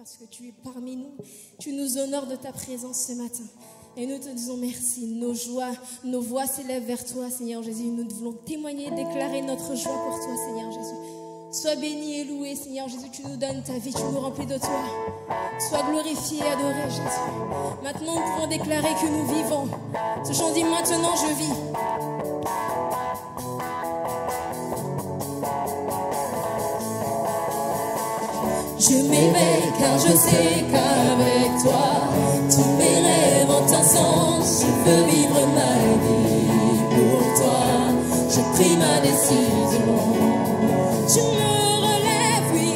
parce que tu es parmi nous. Tu nous honores de ta présence ce matin. Et nous te disons merci. Nos voix s'élèvent vers toi, Seigneur Jésus. Nous voulons témoigner, déclarer notre joie pour toi, Seigneur Jésus. Sois béni et loué, Seigneur Jésus. Tu nous donnes ta vie, tu nous remplis de toi. Sois glorifié et adoré, Jésus. Maintenant, nous pouvons déclarer que nous vivons. Ce chant dit maintenant je vis. Je m'éveille car je sais qu'avec toi, tous mes rêves ont un sens. Je veux vivre ma vie pour toi. Je pris ma décision. Tu me relèves, oui.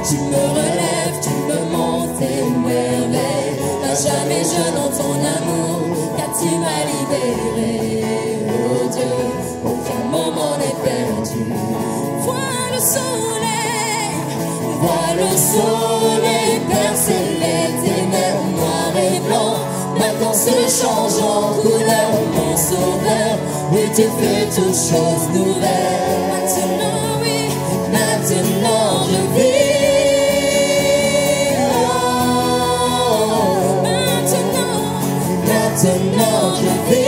Tu me relèves, tu me montes tes merveilles. À jamais je dans ton amour, car tu m'as libéré. Oh Dieu, aucun moment n'est perdu. Vois le soleil. Vois le soleil percer les ténèbres noires et blancs. Maintenant se change en couleur, mon sauveur. Oui, tu fais toutes choses nouvelles. Maintenant, oui, maintenant je vis. Oh, maintenant je vis.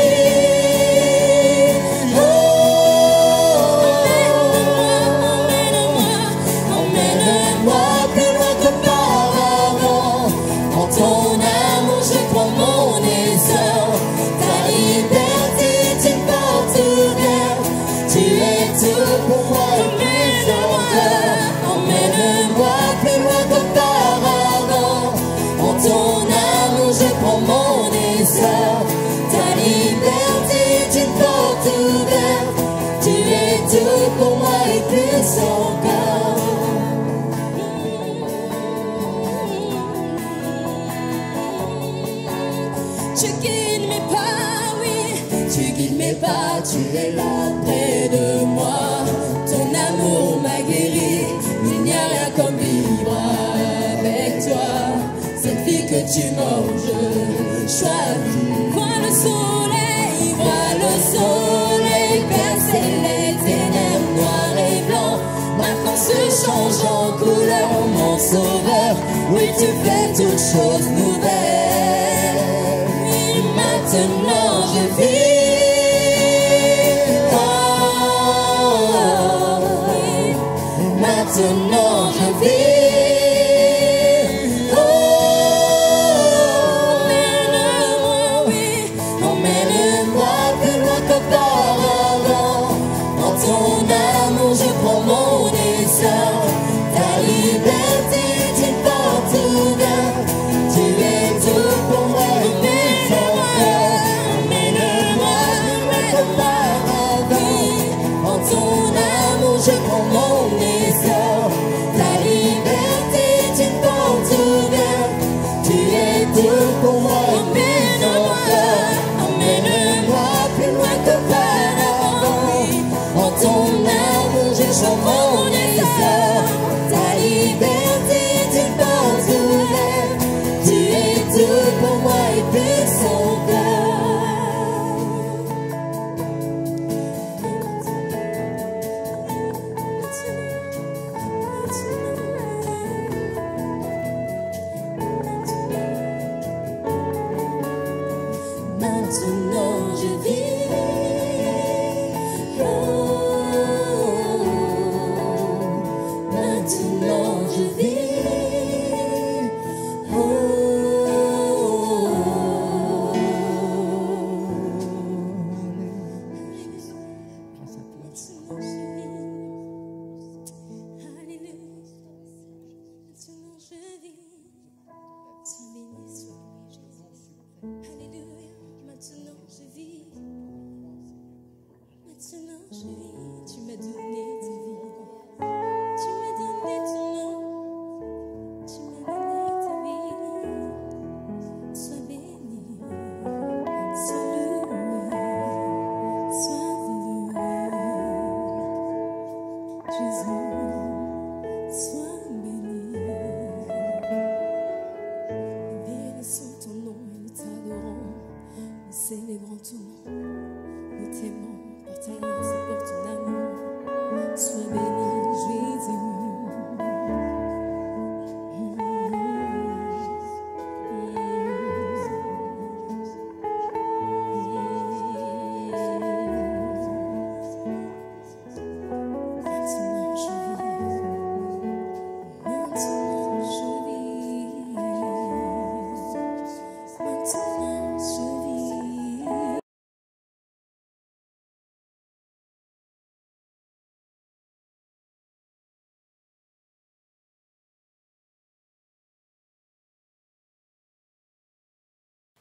Pour moi et plus encore. Tu guides mes pas, oui. Tu guides mes pas, tu es là près de moi. Ton amour m'a guéri. Il n'y a rien comme vivre avec toi. Cette vie que tu manges, je choisis. Vois le soleil percer les ténèbres noires et blancs. Maintenant se change en couleur, mon sauveur. Oui, tu fais toutes choses nouvelles. Et maintenant je vis. Oh, oui. Maintenant je vis. Sois béni, Jésus.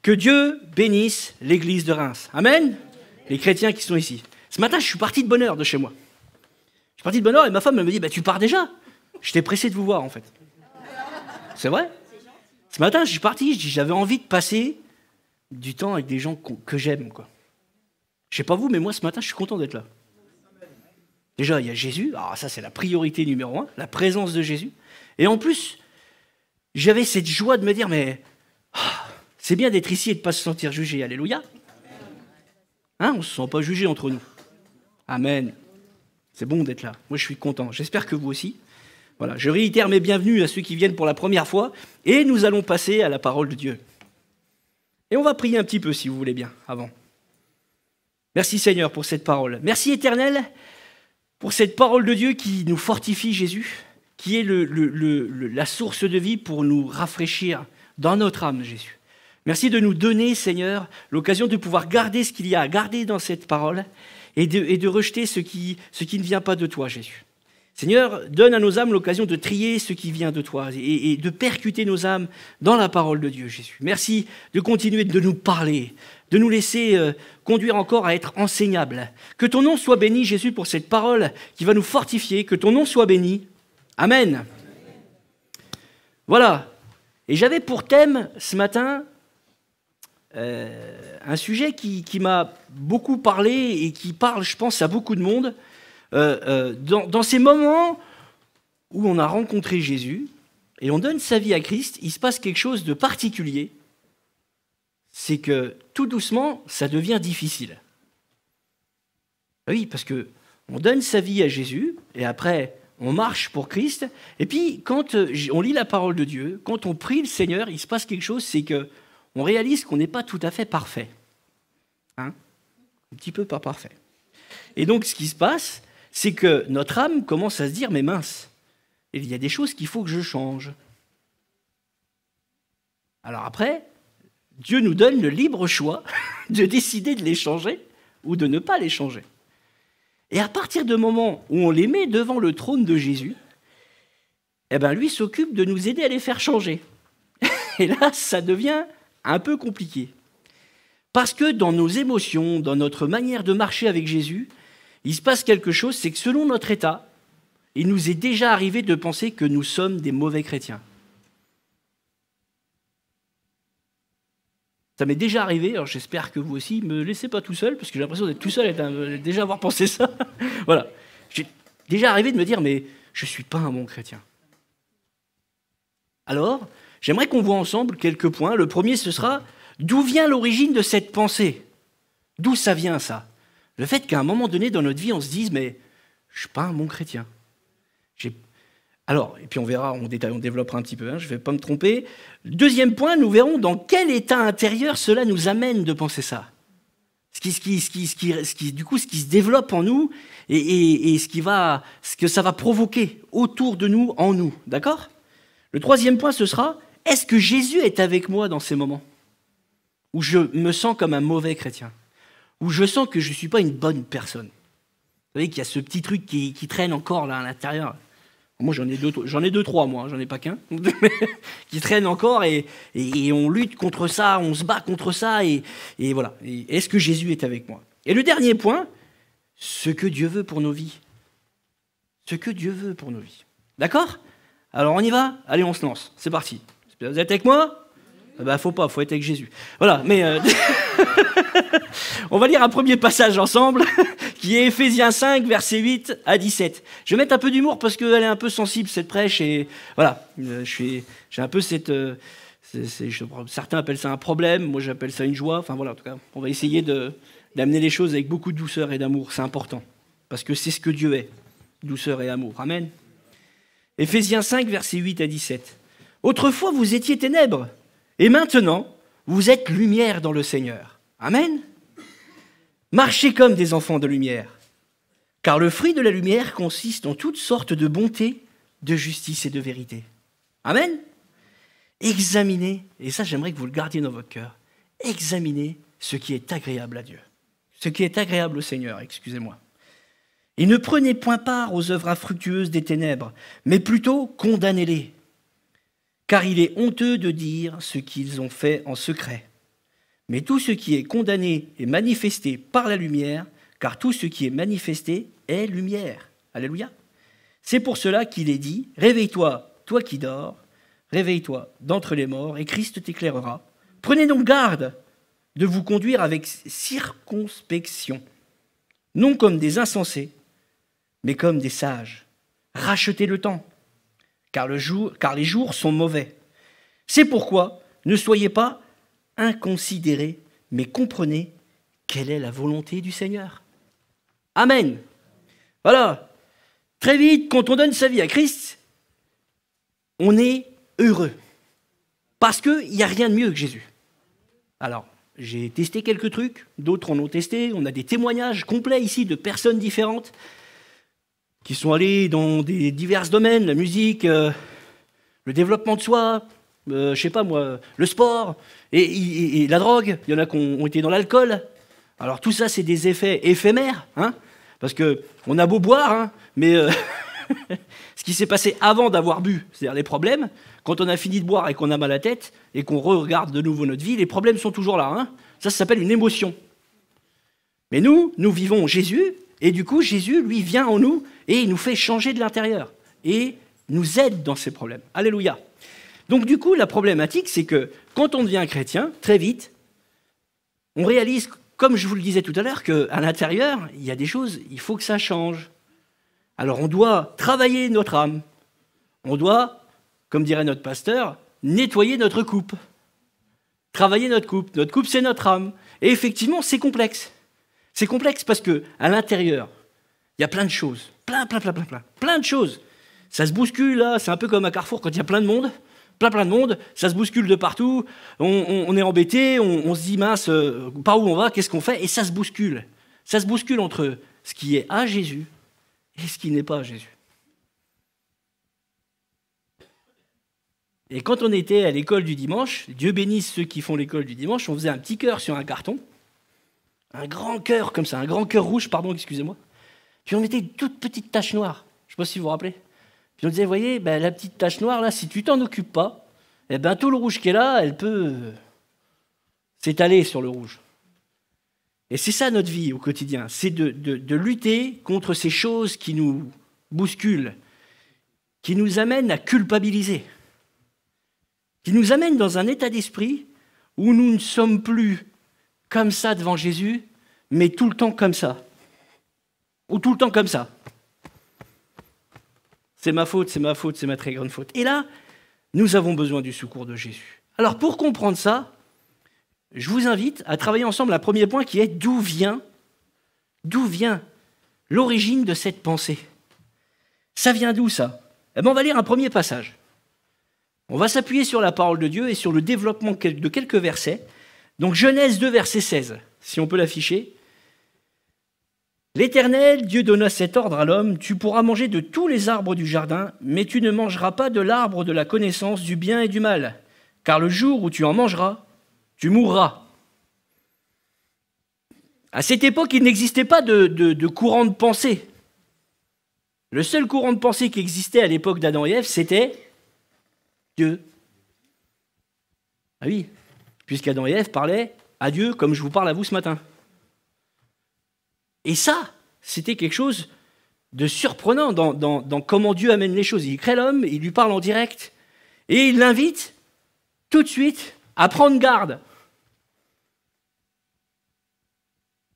Que Dieu bénisse l'église de Reims. Amen. Les chrétiens qui sont ici. Ce matin, je suis parti de bonne heure de chez moi. Je suis parti de bonne heure et ma femme me dit « tu pars déjà ?» J'étais pressé de vous voir, en fait. C'est vrai. Ce matin, je suis parti, j'avais envie de passer du temps avec des gens que j'aime, quoi. Je sais pas vous, mais moi, ce matin, je suis content d'être là. Déjà, il y a Jésus. Alors ça, c'est la priorité numéro 1, la présence de Jésus. Et en plus, j'avais cette joie de me dire « mais c'est bien d'être ici et de ne pas se sentir jugé. Alléluia. » Hein, on ne se sent pas jugé entre nous. Amen. C'est bon d'être là. Moi, je suis content. J'espère que vous aussi. Voilà, je réitère mes bienvenus à ceux qui viennent pour la première fois et nous allons passer à la parole de Dieu. Et on va prier un petit peu, si vous voulez bien, avant. Merci Seigneur pour cette parole. Merci Éternel pour cette parole de Dieu qui nous fortifie, Jésus, qui est la source de vie pour nous rafraîchir dans notre âme, Jésus. Merci de nous donner, Seigneur, l'occasion de pouvoir garder ce qu'il y a à garder dans cette parole et de rejeter ce qui ne vient pas de toi, Jésus. Seigneur, donne à nos âmes l'occasion de trier ce qui vient de toi et de percuter nos âmes dans la parole de Dieu, Jésus. Merci de continuer de nous parler, de nous laisser conduire encore à être enseignables. Que ton nom soit béni, Jésus, pour cette parole qui va nous fortifier. Que ton nom soit béni. Amen. Voilà. Et j'avais pour thème ce matin un sujet qui m'a beaucoup parlé et qui parle, je pense, à beaucoup de monde. Dans ces moments où on a rencontré Jésus et on donne sa vie à Christ, il se passe quelque chose de particulier. C'est que tout doucement, ça devient difficile. Oui, parce que on donne sa vie à Jésus et après on marche pour Christ. Et puis quand on lit la parole de Dieu, quand on prie le Seigneur, il se passe quelque chose, c'est que on réalise qu'on n'est pas tout à fait parfait, hein, un petit peu pas parfait. Et donc ce qui se passe, c'est que notre âme commence à se dire « mais mince, il y a des choses qu'il faut que je change ». Alors après, Dieu nous donne le libre choix de décider de les changer ou de ne pas les changer. Et à partir du moment où on les met devant le trône de Jésus, eh ben lui s'occupe de nous aider à les faire changer. Et là, ça devient un peu compliqué. Parce que dans nos émotions, dans notre manière de marcher avec Jésus, il se passe quelque chose, c'est que selon notre état, il nous est déjà arrivé de penser que nous sommes des mauvais chrétiens. Ça m'est déjà arrivé, alors j'espère que vous aussi, ne me laissez pas tout seul, parce que j'ai l'impression d'être tout seul et déjà avoir pensé ça. Voilà. J'ai déjà arrivé de me dire, mais je ne suis pas un bon chrétien. Alors, j'aimerais qu'on voit ensemble quelques points. Le premier, ce sera, d'où vient l'origine de cette pensée? D'où ça vient, ça? Le fait qu'à un moment donné dans notre vie, on se dise « mais je ne suis pas un bon chrétien ». Alors, et puis on verra, on développera un petit peu, hein, je ne vais pas me tromper. Deuxième point, nous verrons dans quel état intérieur cela nous amène de penser ça. Ce qui se développe en nous et ce que ça va provoquer autour de nous, en nous. D'accord? Le troisième point, ce sera « est-ce que Jésus est avec moi dans ces moments où je me sens comme un mauvais chrétien ?» où je sens que je ne suis pas une bonne personne. Vous savez qu'il y a ce petit truc qui traîne encore là à l'intérieur. Moi, j'en ai deux, trois, moi, j'en ai pas qu'un, qui traîne encore et on lutte contre ça, on se bat contre ça et voilà. Et est-ce que Jésus est avec moi? Et le dernier point, ce que Dieu veut pour nos vies. Ce que Dieu veut pour nos vies. D'accord? Alors on y va? Allez, on se lance. C'est parti. Vous êtes avec moi? Faut être avec Jésus. Voilà, mais on va lire un premier passage ensemble, qui est Éphésiens 5, versets 8 à 17. Je vais mettre un peu d'humour parce qu'elle est un peu sensible, cette prêche, et voilà, j'ai un peu cette... certains appellent ça un problème, moi j'appelle ça une joie, enfin voilà, en tout cas, on va essayer d'amener les choses avec beaucoup de douceur et d'amour, c'est important, parce que c'est ce que Dieu est, douceur et amour. Amen. Éphésiens 5, versets 8 à 17. « Autrefois, vous étiez ténèbres, et maintenant, vous êtes lumière dans le Seigneur. » Amen. Marchez comme des enfants de lumière, car le fruit de la lumière consiste en toutes sortes de bonté, de justice et de vérité. Amen. Examinez, et ça j'aimerais que vous le gardiez dans votre cœur, examinez ce qui est agréable à Dieu, ce qui est agréable au Seigneur, excusez-moi. Et ne prenez point part aux œuvres infructueuses des ténèbres, mais plutôt condamnez-les. Car il est honteux de dire ce qu'ils ont fait en secret. Mais tout ce qui est condamné est manifesté par la lumière, car tout ce qui est manifesté est lumière. Alléluia. C'est pour cela qu'il est dit, réveille-toi, toi qui dors, réveille-toi d'entre les morts, et Christ t'éclairera. Prenez donc garde de vous conduire avec circonspection, non comme des insensés, mais comme des sages. Rachetez le temps, car les jours sont mauvais. C'est pourquoi ne soyez pas inconsidérés, mais comprenez quelle est la volonté du Seigneur. Amen. Voilà. Très vite, quand on donne sa vie à Christ, on est heureux. Parce qu'il n'y a rien de mieux que Jésus. Alors, j'ai testé quelques trucs, d'autres en ont testé. On a des témoignages complets ici de personnes différentes qui sont allées dans des divers domaines, la musique, le développement de soi, je sais pas moi, le sport et la drogue. Il y en a qui ont été dans l'alcool. Alors tout ça, c'est des effets éphémères, hein, parce qu'on a beau boire, hein, mais ce qui s'est passé avant d'avoir bu, c'est-à-dire les problèmes, quand on a fini de boire et qu'on a mal à la tête et qu'on regarde de nouveau notre vie, les problèmes sont toujours là. Hein. Ça s'appelle une émotion. Mais nous vivons Jésus, et du coup, Jésus, lui, vient en nous et il nous fait changer de l'intérieur et nous aide dans ces problèmes. Alléluia. Donc du coup, la problématique, c'est que quand on devient chrétien, très vite, on réalise, comme je vous le disais tout à l'heure, qu'à l'intérieur, il y a des choses, il faut que ça change. Alors on doit travailler notre âme. On doit, comme dirait notre pasteur, nettoyer notre coupe. Travailler notre coupe. Notre coupe, c'est notre âme. Et effectivement, c'est complexe. C'est complexe parce qu'à l'intérieur, il y a plein de choses. Plein de choses. Ça se bouscule, là. C'est un peu comme à Carrefour quand il y a plein de monde. Plein de monde. Ça se bouscule de partout. On est embêté. On se dit, mince, par où on va? Qu'est-ce qu'on fait? Et ça se bouscule. Ça se bouscule entre ce qui est à Jésus et ce qui n'est pas à Jésus. Et quand on était à l'école du dimanche, Dieu bénisse ceux qui font l'école du dimanche, on faisait un petit cœur sur un carton, un grand cœur comme ça, un grand cœur rouge, pardon, excusez-moi. Puis on mettait une toute petite tache noire, je ne sais pas si vous vous rappelez. Puis on disait, vous voyez, ben, la petite tache noire, là, si tu t'en occupes pas, eh ben, tout le rouge qui est là, elle peut s'étaler sur le rouge. Et c'est ça notre vie au quotidien, c'est de lutter contre ces choses qui nous bousculent, qui nous amènent à culpabiliser, qui nous amènent dans un état d'esprit où nous ne sommes plus comme ça devant Jésus, mais tout le temps comme ça. Ou tout le temps comme ça. C'est ma faute, c'est ma très grande faute. Et là, nous avons besoin du secours de Jésus. Alors pour comprendre ça, je vous invite à travailler ensemble un premier point qui est d'où vient l'origine de cette pensée. Ça vient d'où ça? Eh bien, on va lire un premier passage. On va s'appuyer sur la parole de Dieu et sur le développement de quelques versets. Donc Genèse 2, verset 16, si on peut l'afficher. L'Éternel, Dieu donna cet ordre à l'homme, tu pourras manger de tous les arbres du jardin, mais tu ne mangeras pas de l'arbre de la connaissance du bien et du mal, car le jour où tu en mangeras, tu mourras. À cette époque, il n'existait pas de courant de pensée. Le seul courant de pensée qui existait à l'époque d'Adam et Ève, c'était Dieu. Ah oui, puisqu'Adam et Ève parlaient à Dieu comme je vous parle à vous ce matin. Et ça, c'était quelque chose de surprenant dans comment Dieu amène les choses. Il crée l'homme, il lui parle en direct, et il l'invite tout de suite à prendre garde.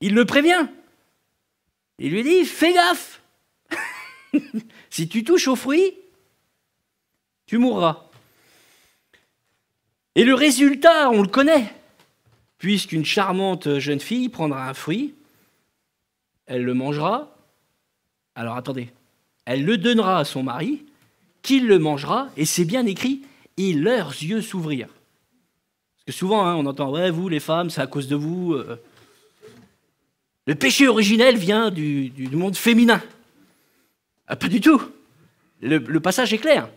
Il le prévient. Il lui dit, fais gaffe. Si tu touches aux fruits, tu mourras. Et le résultat, on le connaît. Puisqu'une charmante jeune fille prendra un fruit, elle le mangera. Alors attendez, elle le donnera à son mari, qui le mangera, et c'est bien écrit, et leurs yeux s'ouvrirent. Parce que souvent, on entend, ouais, vous les femmes, c'est à cause de vous. Le péché originel vient du monde féminin. Ah, pas du tout. Le passage est clair.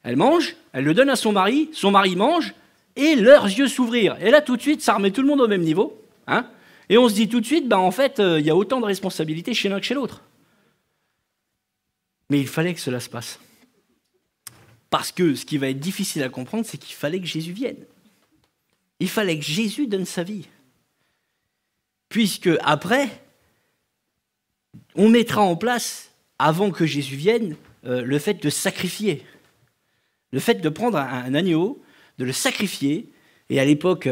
Elle mange, elle le donne à son mari mange, et leurs yeux s'ouvrirent. Et là, tout de suite, ça remet tout le monde au même niveau. Hein, et on se dit tout de suite, en fait, il y a autant de responsabilités chez l'un que chez l'autre. Mais il fallait que cela se passe. Parce que ce qui va être difficile à comprendre, c'est qu'il fallait que Jésus vienne. Il fallait que Jésus donne sa vie. puisque après, on mettra en place, avant que Jésus vienne, le fait de sacrifier. Le fait de prendre un agneau, de le sacrifier, et à l'époque,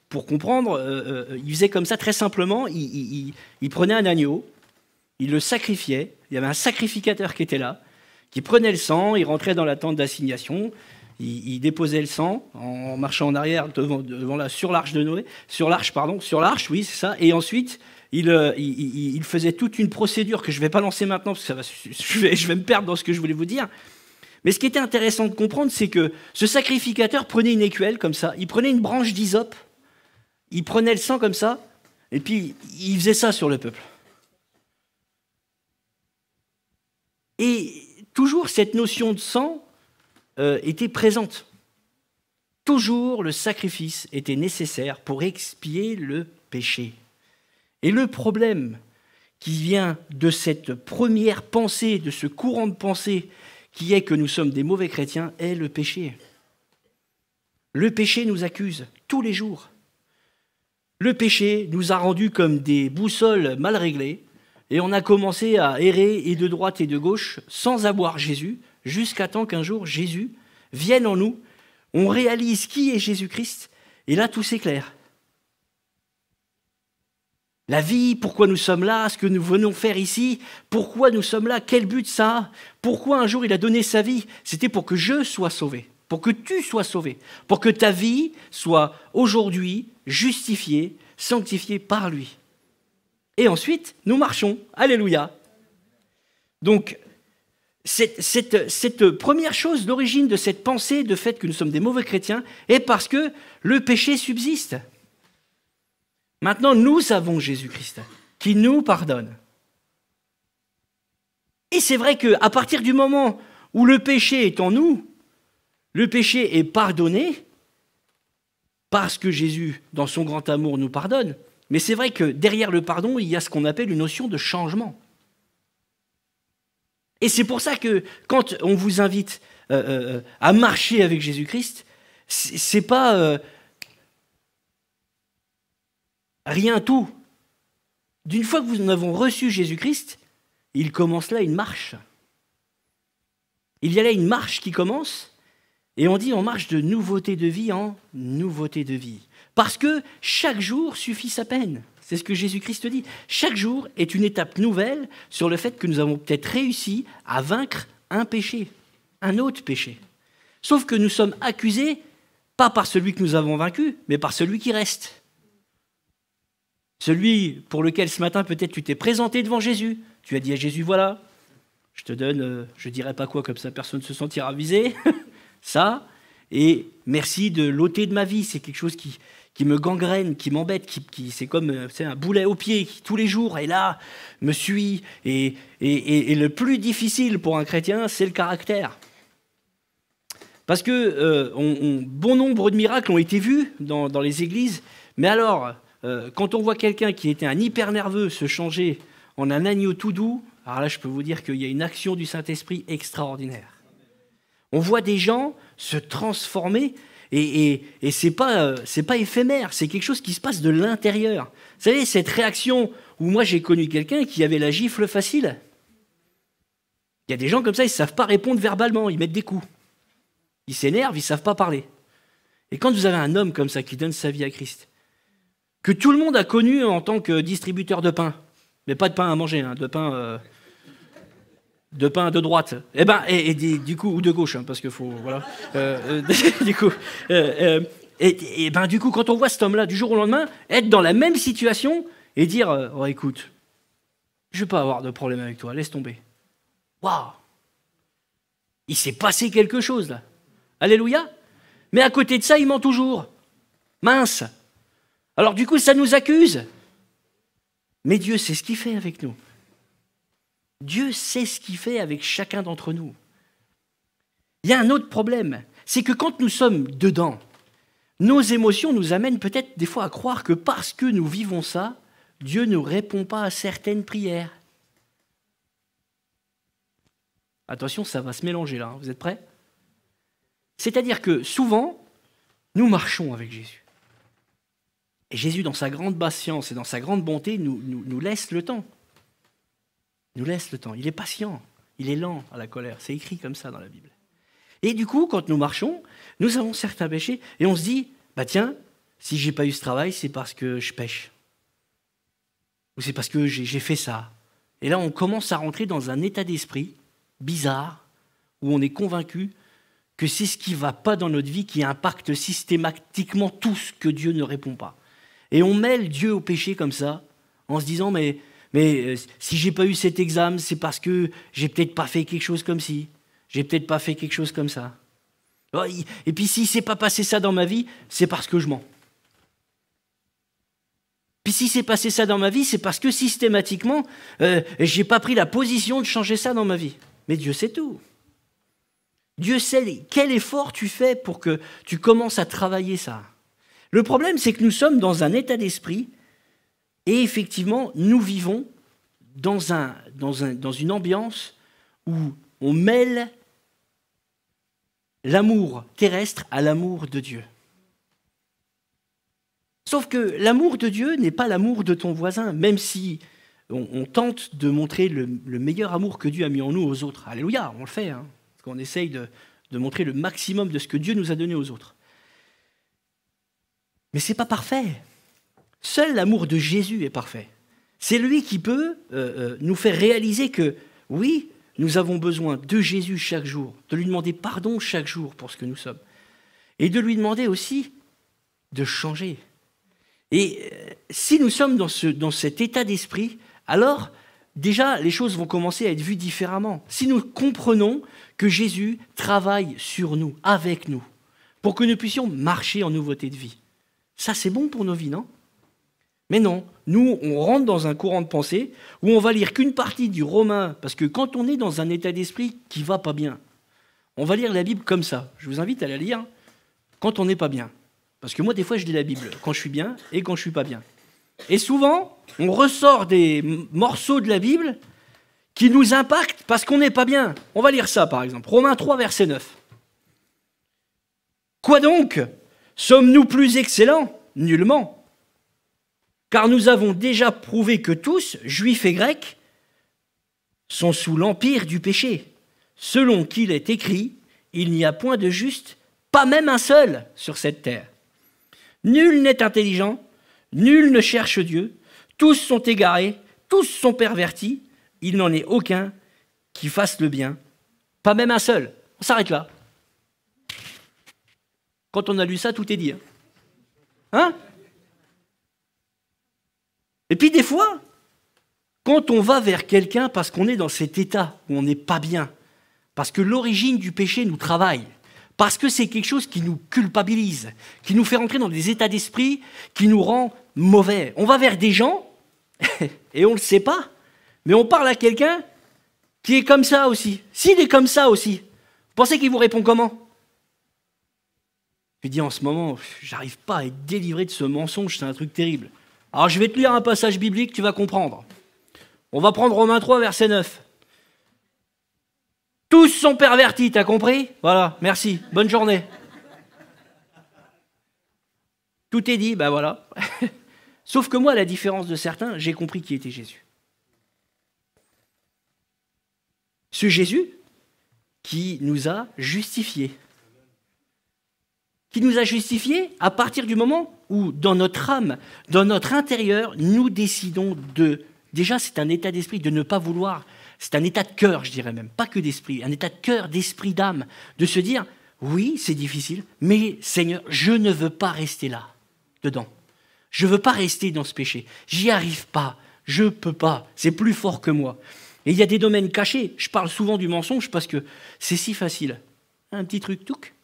pour comprendre, il faisait comme ça très simplement, il prenait un agneau, il le sacrifiait, il y avait un sacrificateur qui était là, qui prenait le sang, il rentrait dans la tente d'assignation, il déposait le sang en marchant en arrière sur l'arche de Noé, sur l'arche, oui, c'est ça, et ensuite il faisait toute une procédure que je ne vais pas lancer maintenant, parce que je vais me perdre dans ce que je voulais vous dire. Mais ce qui était intéressant de comprendre, c'est que ce sacrificateur prenait une écuelle comme ça, il prenait une branche d'hysope, il prenait le sang comme ça, et puis il faisait ça sur le peuple. Et toujours cette notion de sang était présente. Toujours le sacrifice était nécessaire pour expier le péché. Et le problème qui vient de cette première pensée, de ce courant de pensée qui est que nous sommes des mauvais chrétiens, est le péché. Le péché nous accuse tous les jours. Le péché nous a rendus comme des boussoles mal réglées et on a commencé à errer et de droite et de gauche sans avoir Jésus, jusqu'à temps qu'un jour Jésus vienne en nous, on réalise qui est Jésus-Christ et là tout s'éclaire. La vie, pourquoi nous sommes là, ce que nous venons faire ici, pourquoi nous sommes là, quel but ça a, pourquoi un jour il a donné sa vie, c'était pour que je sois sauvé, pour que tu sois sauvé, pour que ta vie soit aujourd'hui justifiée, sanctifiée par lui. Et ensuite, nous marchons, alléluia. Donc, cette première chose, l'origine de cette pensée, de fait que nous sommes des mauvais chrétiens, est parce que le péché subsiste. Maintenant, nous avons Jésus-Christ qui nous pardonne. Et c'est vrai qu'à partir du moment où le péché est en nous, le péché est pardonné parce que Jésus, dans son grand amour, nous pardonne. Mais c'est vrai que derrière le pardon, il y a ce qu'on appelle une notion de changement. Et c'est pour ça que quand on vous invite à marcher avec Jésus-Christ, c'est pas rien tout. D'une fois que nous avons reçu Jésus-Christ, il commence là une marche. Il y a là une marche qui commence, et on dit on marche de nouveauté de vie en nouveauté de vie. Parce que chaque jour suffit sa peine. C'est ce que Jésus-Christ dit. Chaque jour est une étape nouvelle sur le fait que nous avons peut-être réussi à vaincre un péché, un autre péché. Sauf que nous sommes accusés, pas par celui que nous avons vaincu, mais par celui qui reste. Celui pour lequel ce matin peut-être tu t'es présenté devant Jésus. Tu as dit à Jésus, voilà, je te donne, je ne dirai pas quoi, comme ça personne ne se sentira visé, ça, et merci de l'ôter de ma vie. C'est quelque chose qui me gangrène, qui m'embête, c'est comme un boulet au pied qui tous les jours est là, me suit. Et le plus difficile pour un chrétien, c'est le caractère. Parce que bon nombre de miracles ont été vus dans les églises, mais alors, quand on voit quelqu'un qui était un hyper nerveux se changer en un agneau tout doux, alors là je peux vous dire qu'il y a une action du Saint-Esprit extraordinaire. On voit des gens se transformer et c'est pas éphémère, c'est quelque chose qui se passe de l'intérieur. Vous savez, cette réaction où moi j'ai connu quelqu'un qui avait la gifle facile. Il y a des gens comme ça, ils ne savent pas répondre verbalement, ils mettent des coups. Ils s'énervent, ils ne savent pas parler. Et quand vous avez un homme comme ça qui donne sa vie à Christ, que tout le monde a connu en tant que distributeur de pain, mais pas de pain à manger, hein, de pain de droite, et du coup, ou de gauche, hein, parce qu'il faut, voilà. Du coup, du coup, quand on voit cet homme-là du jour au lendemain être dans la même situation et dire, oh écoute, je vais pas avoir de problème avec toi, laisse tomber. Waouh, il s'est passé quelque chose là. Alléluia. Mais à côté de ça, il ment toujours. Mince. Alors du coup, ça nous accuse. Mais Dieu sait ce qu'il fait avec nous. Dieu sait ce qu'il fait avec chacun d'entre nous. Il y a un autre problème, c'est que quand nous sommes dedans, nos émotions nous amènent peut-être des fois à croire que parce que nous vivons ça, Dieu ne répond pas à certaines prières. Attention, ça va se mélanger là, hein. Vous êtes prêts ? C'est-à-dire que souvent, nous marchons avec Jésus. Et Jésus, dans sa grande patience et dans sa grande bonté, nous laisse le temps. Nous laisse le temps. Il est patient. Il est lent à la colère. C'est écrit comme ça dans la Bible. Et du coup, quand nous marchons, nous avons certains péchés et on se dit, bah tiens, si j'ai pas eu ce travail, c'est parce que je pêche. Ou c'est parce que j'ai fait ça. Et là, on commence à rentrer dans un état d'esprit bizarre où on est convaincu que c'est ce qui ne va pas dans notre vie qui impacte systématiquement tout ce que Dieu ne répond pas. Et on mêle Dieu au péché comme ça, en se disant, mais si j'ai pas eu cet examen, c'est parce que j'ai peut-être pas fait quelque chose comme ci, j'ai peut-être pas fait quelque chose comme ça. Et puis s'il ne s'est pas passé ça dans ma vie, c'est parce que je mens. Puis si c'est passé ça dans ma vie, c'est parce que systématiquement, j'ai pas pris la position de changer ça dans ma vie. Mais Dieu sait tout. Dieu sait quel effort tu fais pour que tu commences à travailler ça. Le problème, c'est que nous sommes dans un état d'esprit et effectivement, nous vivons dans une ambiance où on mêle l'amour terrestre à l'amour de Dieu. Sauf que l'amour de Dieu n'est pas l'amour de ton voisin, même si on tente de montrer le meilleur amour que Dieu a mis en nous aux autres. Alléluia, on le fait, hein, parce qu'on essaye de montrer le maximum de ce que Dieu nous a donné aux autres. Mais ce n'est pas parfait. Seul l'amour de Jésus est parfait. C'est lui qui peut nous faire réaliser que, oui, nous avons besoin de Jésus chaque jour, de lui demander pardon chaque jour pour ce que nous sommes, et de lui demander aussi de changer. Et si nous sommes dans cet état d'esprit, alors déjà les choses vont commencer à être vues différemment. Si nous comprenons que Jésus travaille sur nous, avec nous, pour que nous puissions marcher en nouveauté de vie. Ça, c'est bon pour nos vies, non ? Mais non, nous, on rentre dans un courant de pensée où on va lire qu'une partie du Romain, parce que quand on est dans un état d'esprit qui ne va pas bien, on va lire la Bible comme ça. Je vous invite à la lire quand on n'est pas bien. Parce que moi, des fois, je lis la Bible quand je suis bien et quand je ne suis pas bien. Et souvent, on ressort des morceaux de la Bible qui nous impactent parce qu'on n'est pas bien. On va lire ça, par exemple. Romains 3, verset 9. Quoi donc ? Sommes-nous plus excellents ? Nullement. Car nous avons déjà prouvé que tous, juifs et grecs, sont sous l'empire du péché. Selon qu'il est écrit, il n'y a point de juste, pas même un seul sur cette terre. Nul n'est intelligent, nul ne cherche Dieu, tous sont égarés, tous sont pervertis, il n'en est aucun qui fasse le bien, pas même un seul. On s'arrête là. Quand on a lu ça, tout est dit. Hein ? Et puis des fois, quand on va vers quelqu'un parce qu'on est dans cet état où on n'est pas bien, parce que l'origine du péché nous travaille, parce que c'est quelque chose qui nous culpabilise, qui nous fait rentrer dans des états d'esprit qui nous rend mauvais. On va vers des gens, et on ne le sait pas, mais on parle à quelqu'un qui est comme ça aussi. S'il est comme ça aussi, vous pensez qu'il vous répond comment ? Je lui dis en ce moment, j'arrive pas à être délivré de ce mensonge, c'est un truc terrible. Alors je vais te lire un passage biblique, tu vas comprendre. On va prendre Romains 3, verset 9. Tous sont pervertis, t'as compris ? Voilà, merci, bonne journée. Tout est dit, ben voilà. Sauf que moi, à la différence de certains, j'ai compris qui était Jésus. Ce Jésus qui nous a justifiés. Qui nous a justifiés à partir du moment où, dans notre âme, dans notre intérieur, nous décidons de... Déjà, c'est un état d'esprit de ne pas vouloir... C'est un état de cœur, je dirais même, pas que d'esprit, un état de cœur, d'esprit, d'âme, de se dire, oui, c'est difficile, mais Seigneur, je ne veux pas rester là, dedans. Je ne veux pas rester dans ce péché. J'y arrive pas, je ne peux pas, c'est plus fort que moi. Et il y a des domaines cachés. Je parle souvent du mensonge parce que c'est si facile. Un petit truc, touc,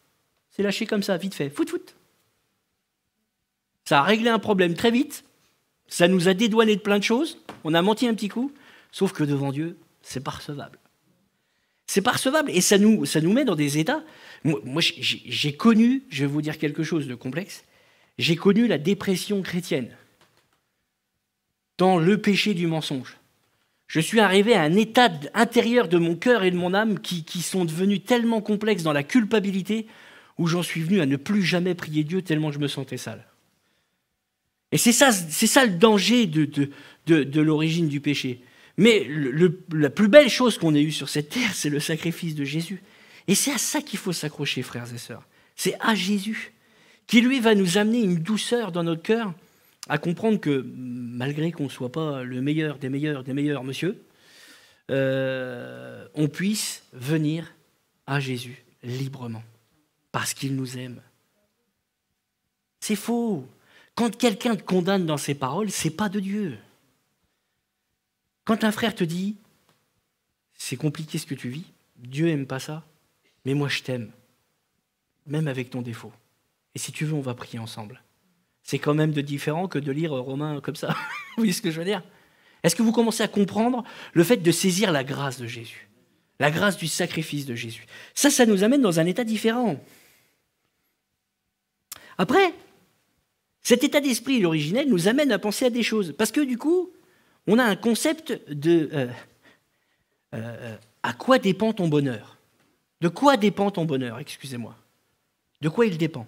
c'est lâché comme ça, vite fait, fout. Ça a réglé un problème très vite, ça nous a dédouané de plein de choses, on a menti un petit coup, sauf que devant Dieu, c'est pas recevable. C'est pas recevable et ça nous met dans des états. Moi, j'ai connu, je vais vous dire quelque chose de complexe, j'ai connu la dépression chrétienne dans le péché du mensonge. Je suis arrivé à un état intérieur de mon cœur et de mon âme qui sont devenus tellement complexes dans la culpabilité où j'en suis venu à ne plus jamais prier Dieu tellement je me sentais sale. Et c'est ça le danger de l'origine du péché. Mais la plus belle chose qu'on ait eue sur cette terre, c'est le sacrifice de Jésus. Et c'est à ça qu'il faut s'accrocher, frères et sœurs. C'est à Jésus, qui lui va nous amener une douceur dans notre cœur, à comprendre que malgré qu'on ne soit pas le meilleur des meilleurs monsieur, on puisse venir à Jésus librement, parce qu'il nous aime. C'est faux. Quand quelqu'un te condamne dans ses paroles, c'est pas de Dieu. Quand un frère te dit « c'est compliqué ce que tu vis, Dieu n'aime pas ça, mais moi je t'aime, même avec ton défaut. Et si tu veux, on va prier ensemble. » C'est quand même de différent que de lire Romains comme ça. Vous voyez ce que je veux dire? Est-ce que vous commencez à comprendre le fait de saisir la grâce de Jésus? La grâce du sacrifice de Jésus. Ça nous amène dans un état différent. Après, cet état d'esprit originel nous amène à penser à des choses. Parce que du coup, on a un concept de à quoi dépend ton bonheur? De quoi dépend ton bonheur, excusez-moi? De quoi il dépend?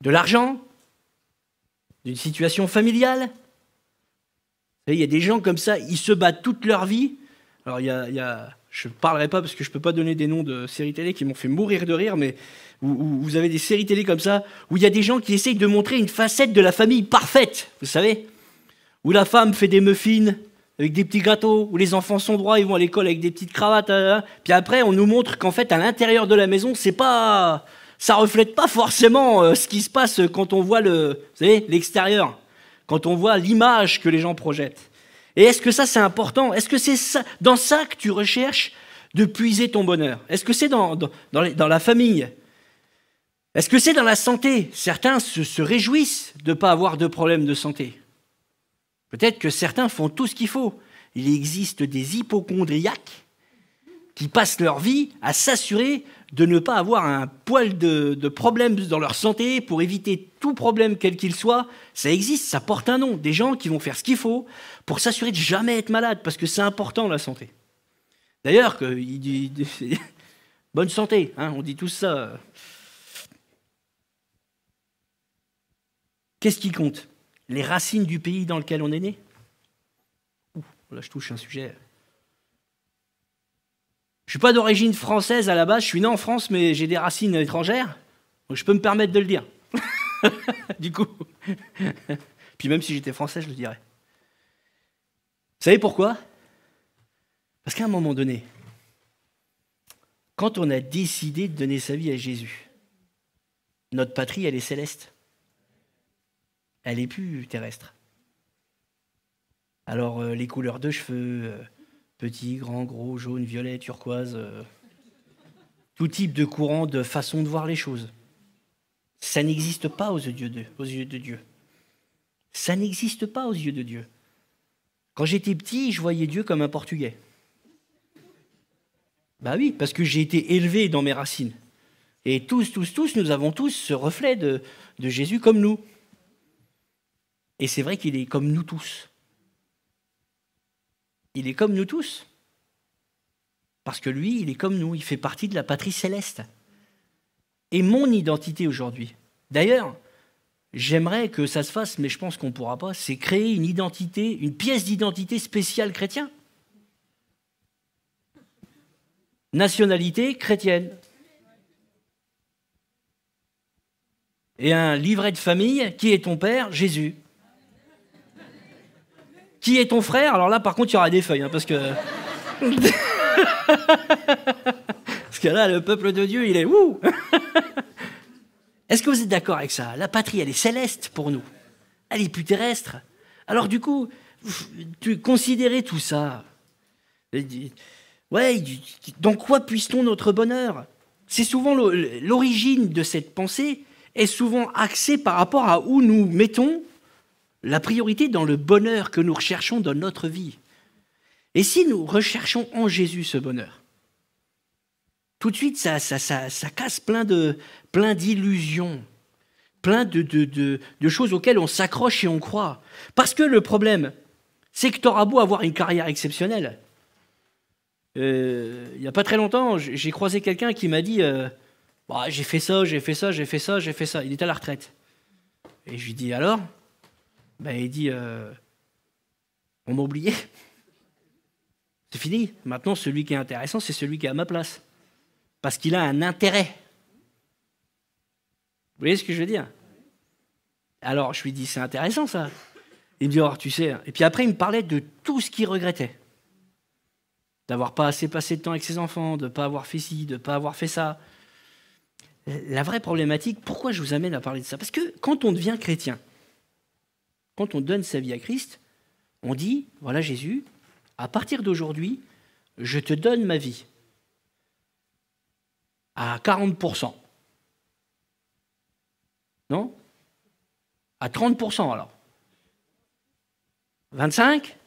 De l'argent? D'une situation familiale? Vous savez, il y a des gens comme ça, ils se battent toute leur vie. Alors, je ne parlerai pas parce que je ne peux pas donner des noms de séries télé qui m'ont fait mourir de rire, mais où vous avez des séries télé comme ça, où il y a des gens qui essayent de montrer une facette de la famille parfaite, vous savez, où la femme fait des muffins avec des petits gâteaux, où les enfants sont droits, ils vont à l'école avec des petites cravates, puis après on nous montre qu'en fait à l'intérieur de la maison, ça reflète pas forcément ce qui se passe quand on voit vous savez, l'extérieur, quand on voit l'image que les gens projettent. Et est-ce que ça c'est important? Est-ce que c'est dans ça que tu recherches de puiser ton bonheur? Est-ce que c'est dans la famille? Est-ce que c'est dans la santé? Certains se réjouissent de ne pas avoir de problème de santé. Peut-être que certains font tout ce qu'il faut. Il existe des hypocondriaques qui passent leur vie à s'assurer de ne pas avoir un poil de problème dans leur santé pour éviter tout problème quel qu'il soit. Ça existe, ça porte un nom. Des gens qui vont faire ce qu'il faut pour s'assurer de jamais être malade, parce que c'est important la santé. D'ailleurs, bonne santé, hein, on dit tout ça. Qu'est-ce qui compte? Les racines du pays dans lequel on est né? Là, je touche un sujet. Je ne suis pas d'origine française à la base, je suis né en France, mais j'ai des racines étrangères, donc je peux me permettre de le dire. Du coup. Puis même si j'étais français, je le dirais. Vous savez pourquoi? Parce qu'à un moment donné, quand on a décidé de donner sa vie à Jésus, notre patrie, elle est céleste. Elle n'est plus terrestre. Alors, les couleurs de cheveux, petit, grand, gros, jaune, violet, turquoise, tout type de courant, de façon de voir les choses, ça n'existe pas aux yeux de Dieu. Ça n'existe pas aux yeux de Dieu. Quand j'étais petit, je voyais Dieu comme un Portugais. Bah oui, parce que j'ai été élevé dans mes racines. Et tous, nous avons tous ce reflet de Jésus comme nous. Et c'est vrai qu'il est comme nous tous. Il est comme nous tous. Parce que lui, il est comme nous, il fait partie de la patrie céleste. Et mon identité aujourd'hui, d'ailleurs, j'aimerais que ça se fasse, mais je pense qu'on ne pourra pas, c'est créer une identité, une pièce d'identité spéciale chrétienne. Nationalité chrétienne. Et un livret de famille, qui est ton père? Jésus. Qui est ton frère? Alors là, par contre, il y aura des feuilles, hein, parce que... parce que là, le peuple de Dieu, il est... Ouh. Est-ce que vous êtes d'accord avec ça? La patrie, elle est céleste pour nous. Elle est plus terrestre. Alors du coup, tu considérez tout ça. Ouais, dans quoi puise-t-on notre bonheur? C'est souvent l'origine de cette pensée est souvent axée par rapport à où nous mettons la priorité dans le bonheur que nous recherchons dans notre vie. Et si nous recherchons en Jésus ce bonheur, tout de suite, ça casse plein d'illusions, plein de choses auxquelles on s'accroche et on croit. Parce que le problème, c'est que tu auras beau avoir une carrière exceptionnelle. Il n'y a pas très longtemps, j'ai croisé quelqu'un qui m'a dit j'ai fait ça. Il est à la retraite. Et je lui dis, alors? Ben, il dit, on m'a oublié. C'est fini. Maintenant, celui qui est intéressant, c'est celui qui est à ma place. Parce qu'il a un intérêt. Vous voyez ce que je veux dire? Alors, je lui dis, c'est intéressant, ça. Il me dit, oh, tu sais. Et puis après, il me parlait de tout ce qu'il regrettait. D'avoir pas assez passé de temps avec ses enfants, de ne pas avoir fait ci, de ne pas avoir fait ça. La vraie problématique, pourquoi je vous amène à parler de ça? Parce que quand on devient chrétien, quand on donne sa vie à Christ, on dit, voilà Jésus, à partir d'aujourd'hui, je te donne ma vie à 40%. Non? À 30% alors. 25?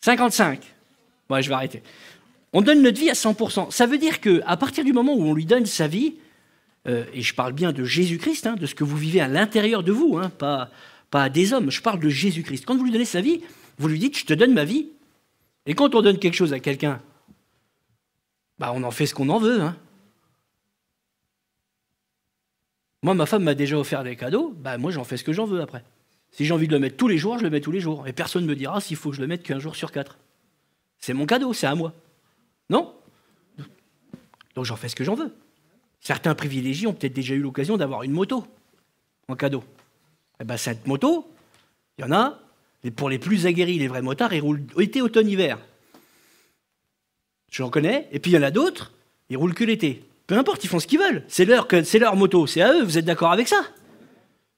55? Ouais, je vais arrêter. On donne notre vie à 100%. Ça veut dire qu'à partir du moment où on lui donne sa vie, et je parle bien de Jésus-Christ, de ce que vous vivez à l'intérieur de vous, pas à des hommes, je parle de Jésus-Christ. Quand vous lui donnez sa vie, vous lui dites, je te donne ma vie. Et quand on donne quelque chose à quelqu'un, on en fait ce qu'on en veut. Moi, ma femme m'a déjà offert des cadeaux, moi j'en fais ce que j'en veux après. Si j'ai envie de le mettre tous les jours, je le mets tous les jours. Et personne ne me dira s'il faut que je le mette qu'un jour sur 4. C'est mon cadeau, c'est à moi. Non? Donc j'en fais ce que j'en veux. Certains privilégiés ont peut-être déjà eu l'occasion d'avoir une moto en cadeau. Cette moto, il y en a, et pour les plus aguerris, les vrais motards, ils roulent été, automne, hiver. J'en connais, et puis il y en a d'autres, ils roulent que l'été. Peu importe, ils font ce qu'ils veulent. C'est leur moto, c'est à eux, vous êtes d'accord avec ça?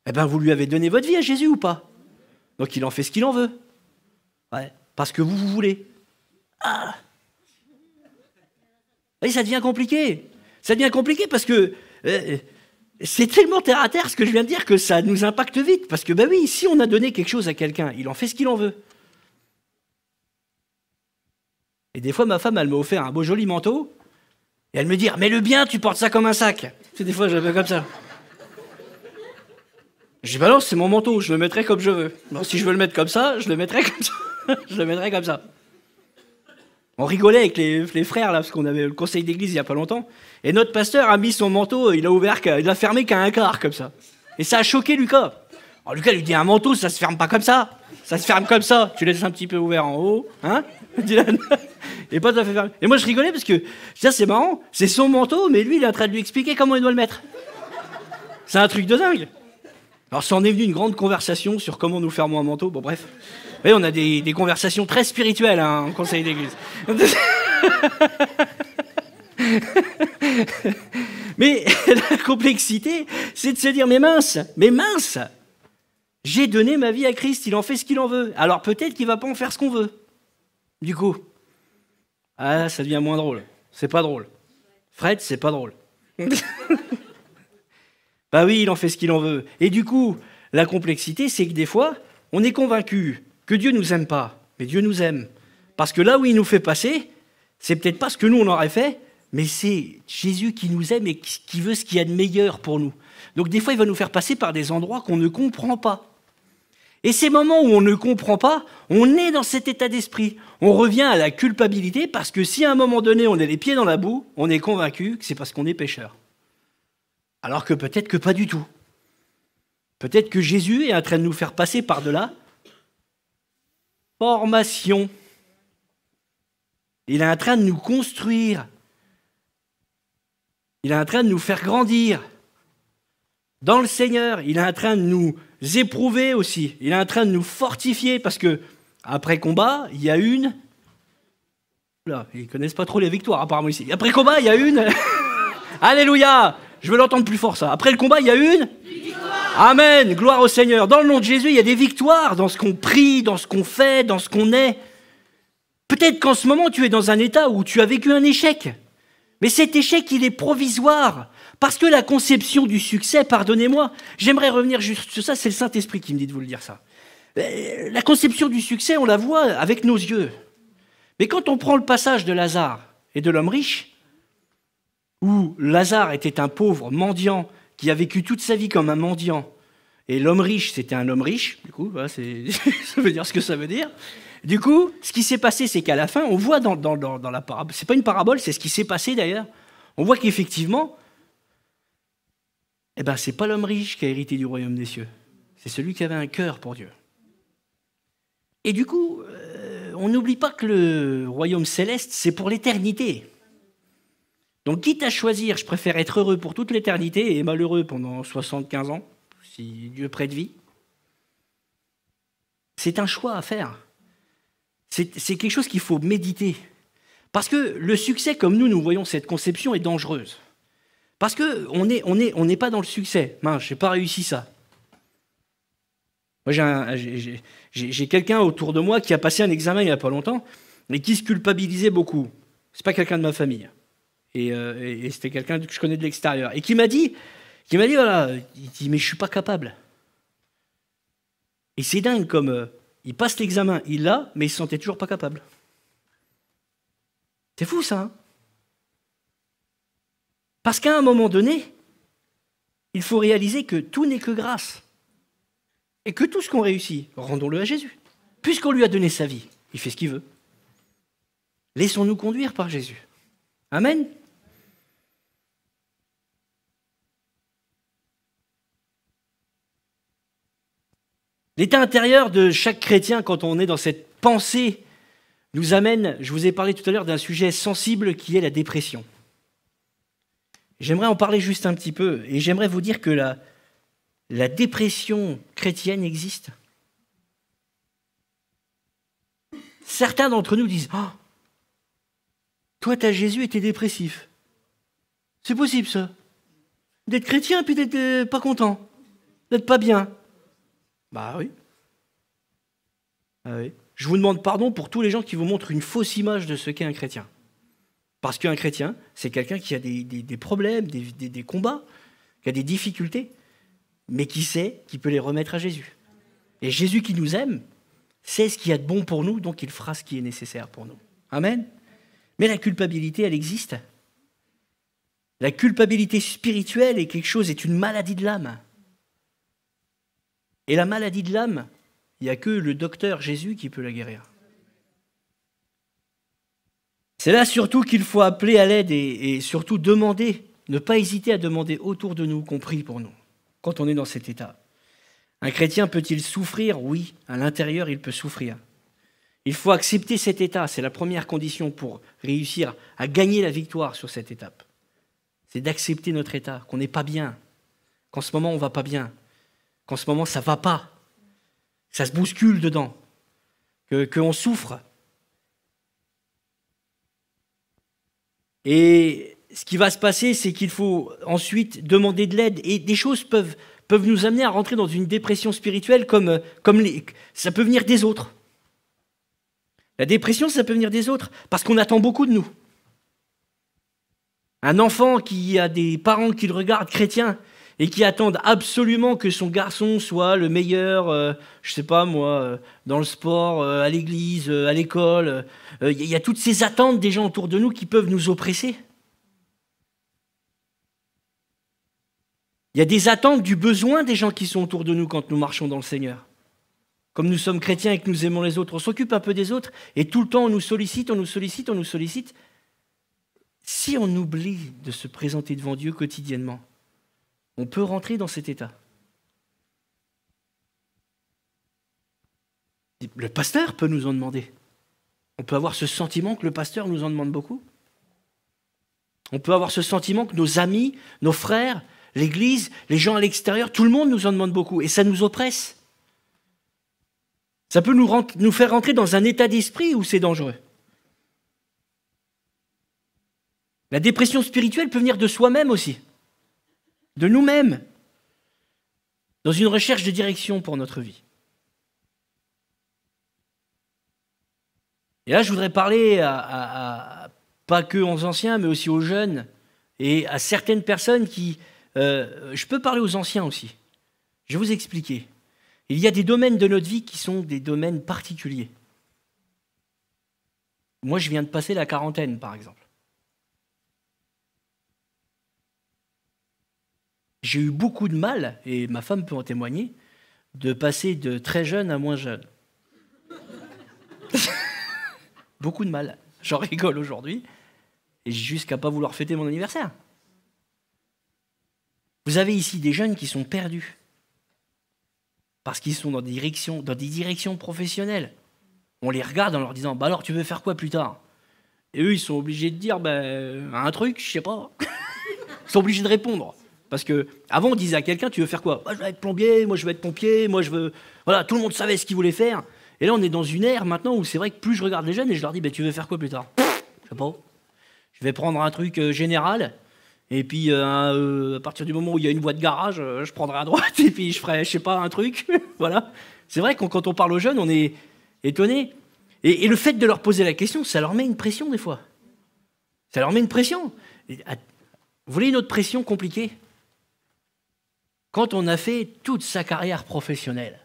Vous lui avez donné votre vie à Jésus ou pas? Donc il en fait ce qu'il en veut. Ouais, parce que vous voulez. Ah! Et ça devient compliqué. Ça devient compliqué parce que c'est tellement terre à terre ce que je viens de dire que ça nous impacte vite. Parce que oui, si on a donné quelque chose à quelqu'un, il en fait ce qu'il en veut. Et des fois, ma femme, elle m'a offert un beau joli manteau. Et elle me dit, mais le bien, tu portes ça comme un sac. C'est des fois, je le fais comme ça. Je dis, non, c'est mon manteau, je le mettrai comme je veux. Non, si je veux le mettre comme ça, je le mettrai comme ça. Je le mettrai comme ça. On rigolait avec les frères, là, parce qu'on avait le conseil d'église il n'y a pas longtemps. Et notre pasteur a mis son manteau, il l'a fermé qu'à un quart, comme ça. Et ça a choqué Lucas. Alors Lucas lui dit, un manteau, ça se ferme pas comme ça. Ça se ferme comme ça. Tu laisses un petit peu ouvert en haut, et pas tout à fait fermé. Et moi, je rigolais parce que, ça, c'est marrant, c'est son manteau, mais lui, il est en train de lui expliquer comment il doit le mettre. C'est un truc de dingue. Alors, ça en est venu une grande conversation sur comment nous faire moins un manteau. Bon, bref. Oui, on a des conversations très spirituelles en conseil d'église. Mais la complexité, c'est de se dire, mais mince, j'ai donné ma vie à Christ, il en fait ce qu'il en veut. Alors peut-être qu'il ne va pas en faire ce qu'on veut. Du coup, ça devient moins drôle. C'est pas drôle. Fred, c'est pas drôle. Oui, il en fait ce qu'il en veut. Et du coup, la complexité, c'est que des fois, on est convaincu que Dieu nous aime pas, mais Dieu nous aime. Parce que là où il nous fait passer, c'est peut-être pas ce que nous on aurait fait, mais c'est Jésus qui nous aime et qui veut ce qu'il y a de meilleur pour nous. Donc des fois, il va nous faire passer par des endroits qu'on ne comprend pas. Et ces moments où on ne comprend pas, on est dans cet état d'esprit. On revient à la culpabilité parce que si à un moment donné, on a les pieds dans la boue, on est convaincu que c'est parce qu'on est pécheur. Alors que peut-être que pas du tout. Peut-être que Jésus est en train de nous faire passer par-delà. Formation. Il est en train de nous construire. Il est en train de nous faire grandir. Dans le Seigneur, il est en train de nous éprouver aussi. Il est en train de nous fortifier parce que après combat, il y a une... Là, ils connaissent pas trop les victoires apparemment ici. Après combat, il y a une... Alléluia! Je veux l'entendre plus fort ça. Après le combat, il y a une... Victoire. Amen! Gloire au Seigneur. Dans le nom de Jésus, il y a des victoires dans ce qu'on prie, dans ce qu'on fait, dans ce qu'on est. Peut-être qu'en ce moment, tu es dans un état où tu as vécu un échec. Mais cet échec, il est provisoire. Parce que la conception du succès, pardonnez-moi, j'aimerais revenir juste sur ça, c'est le Saint-Esprit qui me dit de vous le dire ça. La conception du succès, on la voit avec nos yeux. Mais quand on prend le passage de Lazare et de l'homme riche, où Lazare était un pauvre mendiant qui a vécu toute sa vie comme un mendiant, et l'homme riche, c'était un homme riche, du coup, voilà, ça veut dire ce que ça veut dire. Du coup, ce qui s'est passé, c'est qu'à la fin, on voit dans la parabole, c'est pas une parabole, c'est ce qui s'est passé d'ailleurs, on voit qu'effectivement, Eh bien, ce n'est pas l'homme riche qui a hérité du royaume des cieux. C'est celui qui avait un cœur pour Dieu. Et du coup, on n'oublie pas que le royaume céleste, c'est pour l'éternité. Donc, quitte à choisir, je préfère être heureux pour toute l'éternité et malheureux pendant 75 ans, si Dieu prête vie. C'est un choix à faire. C'est quelque chose qu'il faut méditer. Parce que le succès, comme nous voyons cette conception, est dangereuse. Parce qu'on n'est pas dans le succès. Mince, je n'ai pas réussi ça. Moi, j'ai quelqu'un autour de moi qui a passé un examen il n'y a pas longtemps et qui se culpabilisait beaucoup. C'est pas quelqu'un de ma famille. Et c'était quelqu'un que je connais de l'extérieur. Et qui m'a dit, voilà, il dit, mais je suis pas capable. Et c'est dingue comme il passe l'examen, il l'a, mais il se sentait toujours pas capable. C'est fou ça, hein? Parce qu'à un moment donné, il faut réaliser que tout n'est que grâce. Et que tout ce qu'on réussit, rendons-le à Jésus. Puisqu'on lui a donné sa vie, il fait ce qu'il veut. Laissons-nous conduire par Jésus. Amen. L'état intérieur de chaque chrétien, quand on est dans cette pensée, nous amène, je vous ai parlé tout à l'heure d'un sujet sensible qui est la dépression. J'aimerais en parler juste un petit peu, et j'aimerais vous dire que la dépression chrétienne existe. Certains d'entre nous disent « Oh, toi, t'as Jésus et t'es dépressif. » C'est possible, ça. D'être chrétien puis d'être pas content, d'être pas bien. Bah oui. Ah oui. Je vous demande pardon pour tous les gens qui vous montrent une fausse image de ce qu'est un chrétien. Parce qu'un chrétien, c'est quelqu'un qui a des problèmes, des combats, qui a des difficultés, mais qui sait qu'il peut les remettre à Jésus. Et Jésus qui nous aime, sait ce qu'il y a de bon pour nous, donc il fera ce qui est nécessaire pour nous. Amen. Mais la culpabilité, elle existe. La culpabilité spirituelle est une maladie de l'âme. Et la maladie de l'âme, il n'y a que le docteur Jésus qui peut la guérir. C'est là surtout qu'il faut appeler à l'aide et surtout demander, ne pas hésiter à demander autour de nous qu'on prie pour nous, quand on est dans cet état. Un chrétien peut-il souffrir? Oui, à l'intérieur, il peut souffrir. Il faut accepter cet état, c'est la première condition pour réussir à gagner la victoire sur cette étape. C'est d'accepter notre état, qu'on n'est pas bien, qu'en ce moment on ne va pas bien, qu'en ce moment ça ne va pas, ça se bouscule dedans, qu'on souffre. Et ce qui va se passer, c'est qu'il faut ensuite demander de l'aide. Et des choses peuvent nous amener à rentrer dans une dépression spirituelle comme ça peut venir des autres. La dépression, ça peut venir des autres, parce qu'on attend beaucoup de nous. Un enfant qui a des parents qui le regardent chrétiens et qui attendent absolument que son garçon soit le meilleur, je sais pas moi, dans le sport, à l'église, à l'école. Il y a toutes ces attentes des gens autour de nous qui peuvent nous oppresser. Il y a des attentes du besoin des gens qui sont autour de nous quand nous marchons dans le Seigneur. Comme nous sommes chrétiens et que nous aimons les autres, on s'occupe un peu des autres et tout le temps on nous sollicite, on nous sollicite, on nous sollicite. Si on oublie de se présenter devant Dieu quotidiennement, on peut rentrer dans cet état. Le pasteur peut nous en demander. On peut avoir ce sentiment que le pasteur nous en demande beaucoup. On peut avoir ce sentiment que nos amis, nos frères, l'Église, les gens à l'extérieur, tout le monde nous en demande beaucoup et ça nous oppresse. Ça peut nous faire rentrer dans un état d'esprit où c'est dangereux. La dépression spirituelle peut venir de soi-même aussi, de nous-mêmes, dans une recherche de direction pour notre vie. Et là, je voudrais parler pas que aux anciens, mais aussi aux jeunes et à certaines personnes qui... je peux parler aux anciens aussi. Je vais vous expliquer. Il y a des domaines de notre vie qui sont des domaines particuliers. Moi, je viens de passer la quarantaine, par exemple. J'ai eu beaucoup de mal, et ma femme peut en témoigner, de passer de très jeune à moins jeune. Beaucoup de mal. J'en rigole aujourd'hui, et jusqu'à pas vouloir fêter mon anniversaire. Vous avez ici des jeunes qui sont perdus parce qu'ils sont dans des directions professionnelles. On les regarde en leur disant « Bah alors, tu veux faire quoi plus tard ?» Et eux, ils sont obligés de dire un truc, je sais pas. Ils sont obligés de répondre. Parce que avant, on disait à quelqu'un « Tu veux faire quoi ?»« Moi, je veux être plombier, moi, je veux être pompier, moi, je veux... » Voilà, tout le monde savait ce qu'il voulait faire. Et là, on est dans une ère maintenant où c'est vrai que plus je regarde les jeunes et je leur dis « Tu veux faire quoi plus tard ?»« Je sais pas. Je vais prendre un truc général. Et puis, à partir du moment où il y a une voie de garage, je prendrai à droite et puis je ferai, je sais pas, un truc. » Voilà. C'est vrai que quand on parle aux jeunes, on est étonné. Et le fait de leur poser la question, ça leur met une pression des fois. Ça leur met une pression. Vous voulez une autre pression compliquée ? Quand on a fait toute sa carrière professionnelle,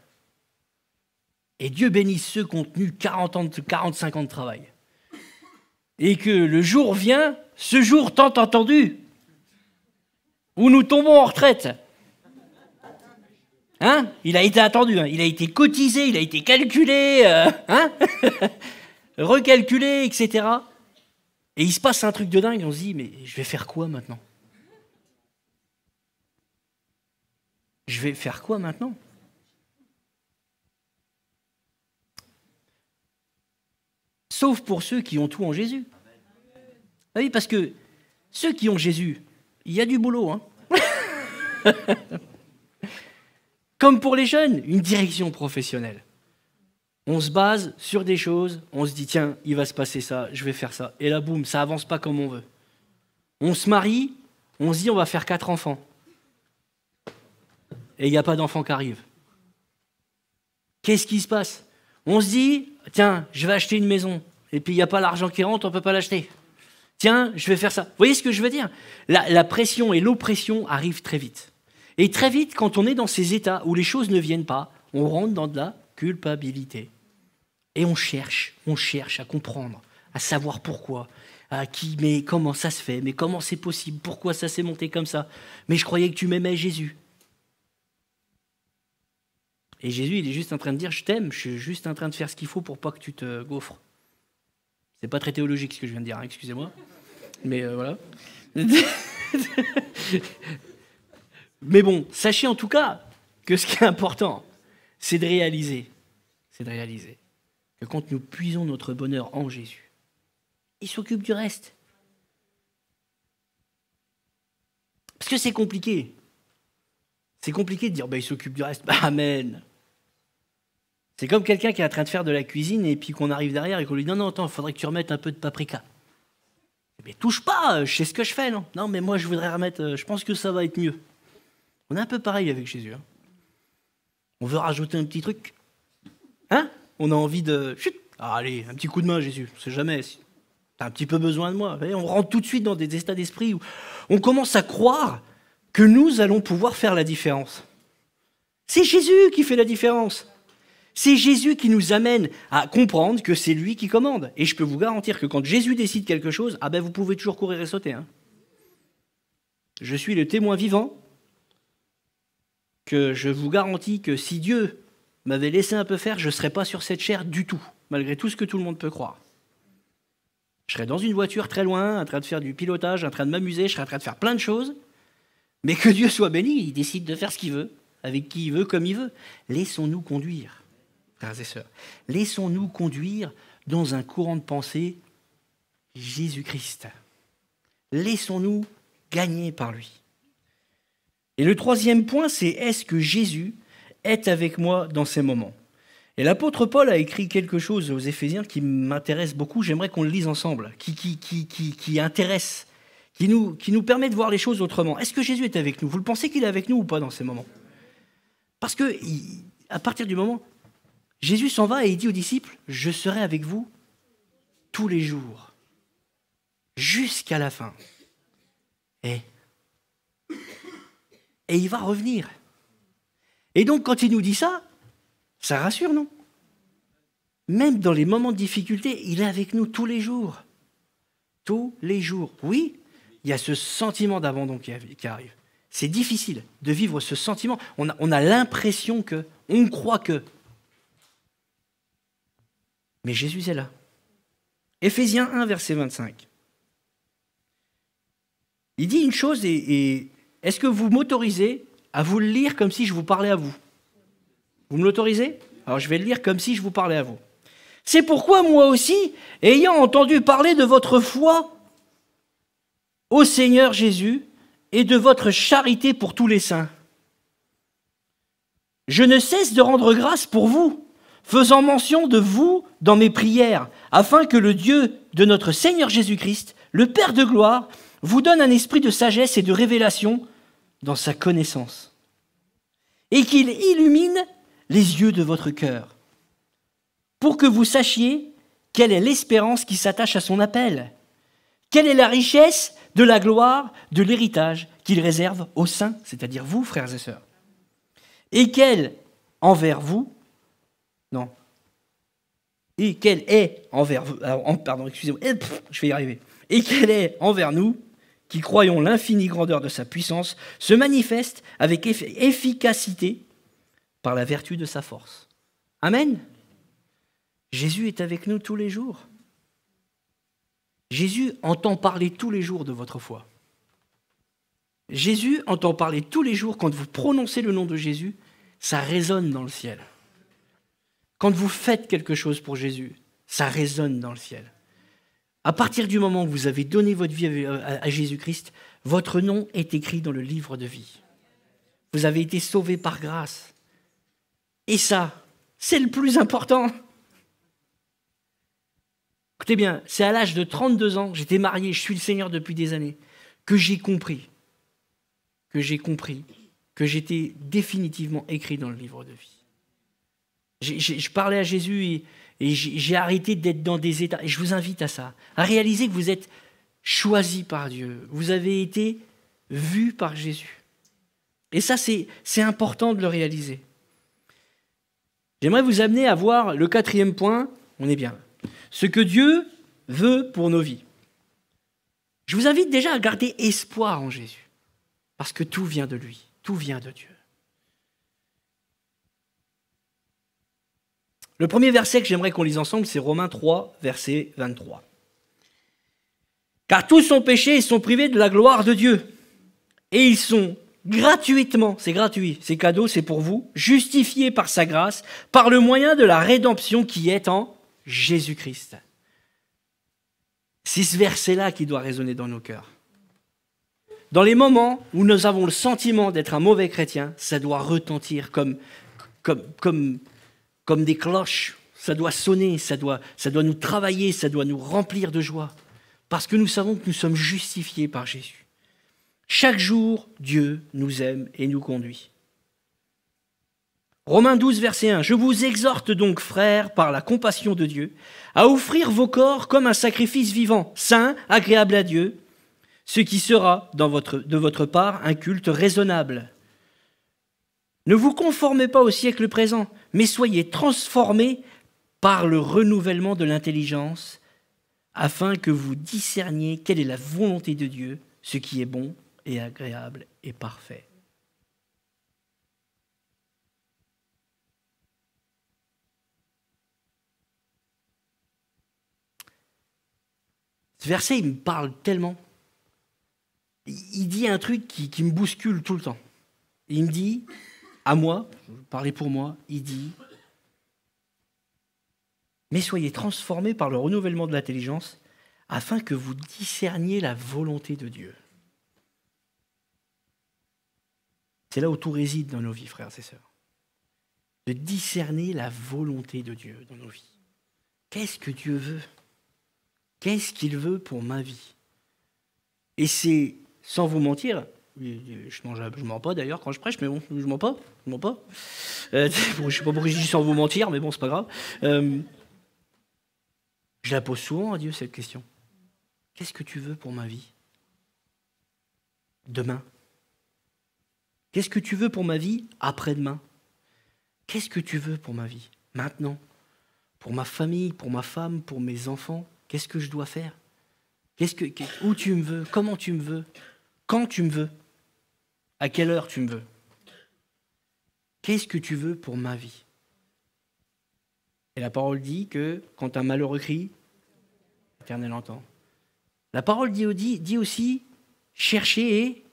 et Dieu bénisse ceux qui ont tenu 45 ans de travail, et que le jour vient, ce jour tant entendu, où nous tombons en retraite. Hein ? Il a été attendu, hein. Il a été cotisé, il a été calculé, recalculé, etc. Et il se passe un truc de dingue, on se dit, mais je vais faire quoi maintenant ? Je vais faire quoi maintenant ? Sauf pour ceux qui ont tout en Jésus. Ah oui, parce que ceux qui ont Jésus, il y a du boulot, hein. Comme pour les jeunes, une direction professionnelle. On se base sur des choses, on se dit, tiens, il va se passer ça, je vais faire ça. Et là, boum, ça avance pas comme on veut. On se marie, on se dit, on va faire 4 enfants. Et il n'y a pas d'enfants qui arrivent. Qu'est-ce qui se passe ? On se dit, tiens, je vais acheter une maison. Et puis, il n'y a pas l'argent qui rentre, on ne peut pas l'acheter. Tiens, je vais faire ça. Vous voyez ce que je veux dire ? La pression et l'oppression arrivent très vite. Et très vite, quand on est dans ces états où les choses ne viennent pas, on rentre dans de la culpabilité. Et on cherche à comprendre, à savoir pourquoi, mais comment ça se fait, mais comment c'est possible, pourquoi ça s'est monté comme ça. Mais je croyais que tu m'aimais, Jésus. Et Jésus, il est juste en train de dire, je t'aime, je suis juste en train de faire ce qu'il faut pour pas que tu te gaufres. C'est pas très théologique ce que je viens de dire, hein, excusez-moi. Mais voilà. Mais bon, sachez en tout cas que ce qui est important, c'est de réaliser que quand nous puisons notre bonheur en Jésus, il s'occupe du reste. Parce que c'est compliqué. C'est compliqué de dire, il s'occupe du reste. Amen. C'est comme quelqu'un qui est en train de faire de la cuisine et puis qu'on arrive derrière et qu'on lui dit, non, attends, il faudrait que tu remettes un peu de paprika. Mais touche pas, je sais ce que je fais, non ? Non, mais moi, je voudrais remettre, je pense que ça va être mieux. On est un peu pareil avec Jésus. Hein. On veut rajouter un petit truc. Hein ? On a envie de... Chut, allez, un petit coup de main, Jésus. On ne sait jamais si tu as un petit peu besoin de moi. On rentre tout de suite dans des états d'esprit où on commence à croire que nous allons pouvoir faire la différence. C'est Jésus qui fait la différence. C'est Jésus qui nous amène à comprendre que c'est lui qui commande. Et je peux vous garantir que quand Jésus décide quelque chose, vous pouvez toujours courir et sauter. Hein. Je suis le témoin vivant que je vous garantis que si Dieu m'avait laissé un peu faire, je ne serais pas sur cette chair du tout, malgré tout ce que tout le monde peut croire. Je serais dans une voiture très loin, en train de faire du pilotage, en train de m'amuser, je serais en train de faire plein de choses, mais que Dieu soit béni, il décide de faire ce qu'il veut, avec qui il veut, comme il veut. Laissons-nous conduire, frères et sœurs. Laissons-nous conduire dans un courant de pensée Jésus-Christ. Laissons-nous gagner par lui. Et le troisième point, c'est est-ce que Jésus est avec moi dans ces moments ? Et l'apôtre Paul a écrit quelque chose aux Éphésiens qui m'intéresse beaucoup, j'aimerais qu'on le lise ensemble, qui intéresse, qui nous permet de voir les choses autrement. Est-ce que Jésus est avec nous ? Vous le pensez qu'il est avec nous ou pas dans ces moments ? Parce que, à partir du moment, Jésus s'en va et il dit aux disciples, « Je serai avec vous tous les jours, jusqu'à la fin. » Et il va revenir. Et donc, quand il nous dit ça, ça rassure, non ? Même dans les moments de difficulté, il est avec nous tous les jours. Tous les jours. Oui, il y a ce sentiment d'abandon qui arrive. C'est difficile de vivre ce sentiment. On a l'impression que, on croit que. Mais Jésus est là. Éphésiens 1, verset 25. Il dit une chose et est-ce que vous m'autorisez à vous le lire comme si je vous parlais à vous? Vous me l'autorisez? Alors je vais le lire comme si je vous parlais à vous. C'est pourquoi moi aussi, ayant entendu parler de votre foi au Seigneur Jésus et de votre charité pour tous les saints, je ne cesse de rendre grâce pour vous, faisant mention de vous dans mes prières, afin que le Dieu de notre Seigneur Jésus-Christ, le Père de gloire, vous donne un esprit de sagesse et de révélation dans sa connaissance, et qu'il illumine les yeux de votre cœur, pour que vous sachiez quelle est l'espérance qui s'attache à son appel, quelle est la richesse de la gloire de l'héritage qu'il réserve aux saints, c'est-à-dire vous, frères et sœurs, et quelle envers vous, non, et quelle est envers vous, pardon, excusez-moi, je vais y arriver, et quelle est envers nous, qui croyons l'infinie grandeur de sa puissance, se manifeste avec efficacité par la vertu de sa force. Amen. Jésus est avec nous tous les jours. Jésus entend parler tous les jours de votre foi. Jésus entend parler tous les jours, quand vous prononcez le nom de Jésus, ça résonne dans le ciel. Quand vous faites quelque chose pour Jésus, ça résonne dans le ciel. À partir du moment où vous avez donné votre vie à Jésus-Christ, votre nom est écrit dans le livre de vie. Vous avez été sauvés par grâce. Et ça, c'est le plus important. Écoutez bien, c'est à l'âge de 32 ans, j'étais marié, je suis le Seigneur depuis des années, que j'ai compris que j'étais définitivement écrit dans le livre de vie. Je parlais à Jésus et j'ai arrêté d'être dans des états. Et je vous invite à ça, à réaliser que vous êtes choisi par Dieu. Vous avez été vu par Jésus. Et ça, c'est important de le réaliser. J'aimerais vous amener à voir le 4e point. On est bien là. Ce que Dieu veut pour nos vies. Je vous invite déjà à garder espoir en Jésus. Parce que tout vient de lui. Tout vient de Dieu. Le premier verset que j'aimerais qu'on lise ensemble, c'est Romains 3, verset 23. Car tous sont péchés et sont privés de la gloire de Dieu. Et ils sont gratuitement, c'est gratuit, c'est cadeau, c'est pour vous, justifiés par sa grâce, par le moyen de la rédemption qui est en Jésus-Christ. C'est ce verset-là qui doit résonner dans nos cœurs. Dans les moments où nous avons le sentiment d'être un mauvais chrétien, ça doit retentir comme des cloches. Ça doit sonner, ça doit nous travailler, ça doit nous remplir de joie. Parce que nous savons que nous sommes justifiés par Jésus. Chaque jour, Dieu nous aime et nous conduit. Romains 12, verset 1. « Je vous exhorte donc, frères, par la compassion de Dieu, à offrir vos corps comme un sacrifice vivant, saint, agréable à Dieu, ce qui sera, de votre part, un culte raisonnable. Ne vous conformez pas au siècle présent, mais soyez transformés par le renouvellement de l'intelligence, afin que vous discerniez quelle est la volonté de Dieu, ce qui est bon et agréable et parfait. » Ce verset, il me parle tellement. Il dit un truc qui me bouscule tout le temps. Il me dit, à moi, je vais parler pour moi, il dit « Mais soyez transformés par le renouvellement de l'intelligence, afin que vous discerniez la volonté de Dieu. » C'est là où tout réside dans nos vies, frères et sœurs. De discerner la volonté de Dieu dans nos vies. Qu'est-ce que Dieu veut ? Qu'est-ce qu'il veut pour ma vie? Et c'est, sans vous mentir, je mens pas d'ailleurs quand je prêche, mais bon, je mens pas. Bon, je sais pas pourquoi je dis sans vous mentir, mais bon, c'est pas grave. Je la pose souvent à Dieu, cette question. Qu'est-ce que tu veux pour ma vie? Demain. Qu'est-ce que tu veux pour ma vie après-demain? Qu'est-ce que tu veux pour ma vie maintenant? Pour ma famille, pour ma femme, pour mes enfants? Qu'est-ce que je dois faire? Où tu me veux? Comment tu me veux? Quand tu me veux? À quelle heure tu me veux? Qu'est-ce que tu veux pour ma vie? Et la parole dit que quand un malheureux crie, l'Éternel entend. La parole dit aussi, cherchez et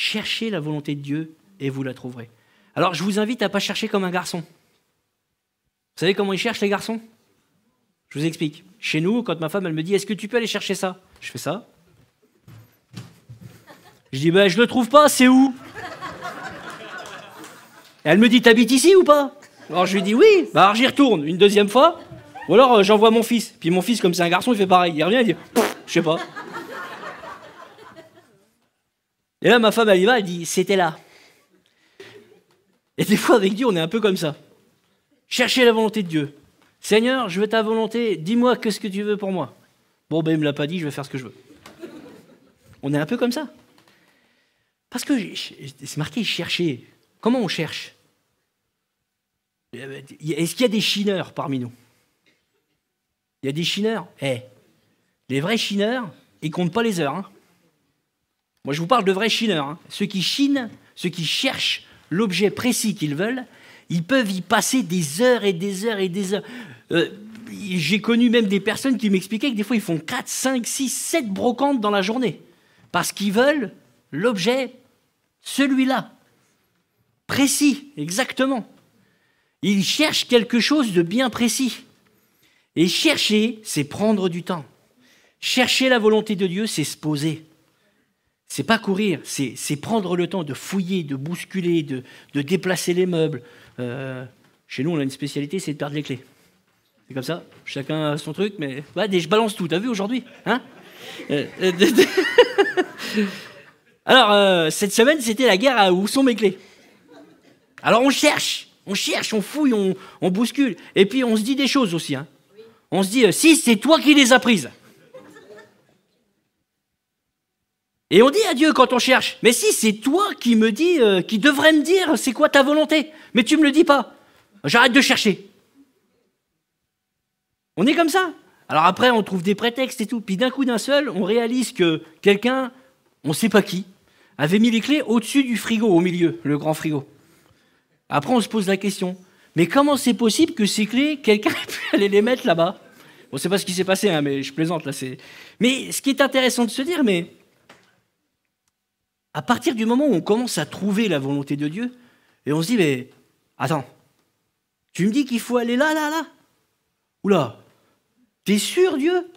Cherchez la volonté de Dieu et vous la trouverez. Alors, je vous invite à ne pas chercher comme un garçon. Vous savez comment ils cherchent, les garçons? Je vous explique. Chez nous, quand ma femme elle me dit « Est-ce que tu peux aller chercher ça ?» Je fais ça. Je dis « Je le trouve pas, c'est où ?» Elle me dit « T'habites ici ou pas ?» Alors je lui dis « Oui ». Alors j'y retourne une deuxième fois. Ou alors j'envoie mon fils. Puis mon fils, comme c'est un garçon, il fait pareil. Il revient et dit « Je sais pas ». Et là, ma femme, elle y va, elle dit « C'était là ». Et des fois, avec Dieu, on est un peu comme ça. Cherchez la volonté de Dieu. Seigneur, je veux ta volonté, dis-moi qu'est-ce que tu veux pour moi. Bon, ben, il ne me l'a pas dit, je vais faire ce que je veux. On est un peu comme ça. Parce que c'est marqué chercher. Comment on cherche? Est-ce qu'il y a des chineurs parmi nous? Il y a des chineurs? Les vrais chineurs, ils ne comptent pas les heures. Hein. Moi, je vous parle de vrais chineurs. Hein. Ceux qui chinent, ceux qui cherchent l'objet précis qu'ils veulent, ils peuvent y passer des heures et des heures et des heures. J'ai connu même des personnes qui m'expliquaient que des fois, ils font 4, 5, 6, 7 brocantes dans la journée. Parce qu'ils veulent l'objet, celui-là. Précis, exactement. Ils cherchent quelque chose de bien précis. Et chercher, c'est prendre du temps. Chercher la volonté de Dieu, c'est se poser. C'est pas courir, c'est prendre le temps de fouiller, de bousculer, de déplacer les meubles. Chez nous, on a une spécialité, c'est de perdre les clés. C'est comme ça, chacun a son truc, mais ouais, je balance tout, t'as vu aujourd'hui, hein? Alors, cette semaine, c'était la guerre à où sont mes clés. Alors on cherche, on fouille, on bouscule. Et puis on se dit des choses aussi. Hein. On se dit, si, c'est toi qui les as prises. Et on dit à Dieu quand on cherche, mais si, c'est toi qui me dis, qui devrais me dire c'est quoi ta volonté. Mais tu me le dis pas. J'arrête de chercher. On est comme ça. Alors après, on trouve des prétextes et tout. Puis d'un coup d'un seul, on réalise que quelqu'un, on ne sait pas qui, avait mis les clés au-dessus du frigo, au milieu, le grand frigo. Après, on se pose la question, mais comment c'est possible que ces clés, quelqu'un ait pu aller les mettre là-bas? Bon, c'est pas ce qui s'est passé, hein, mais je plaisante là. Mais ce qui est intéressant de se dire, mais à partir du moment où on commence à trouver la volonté de Dieu, et on se dit, mais attends, tu me dis qu'il faut aller là, là, là? Oula, t'es sûr, Dieu?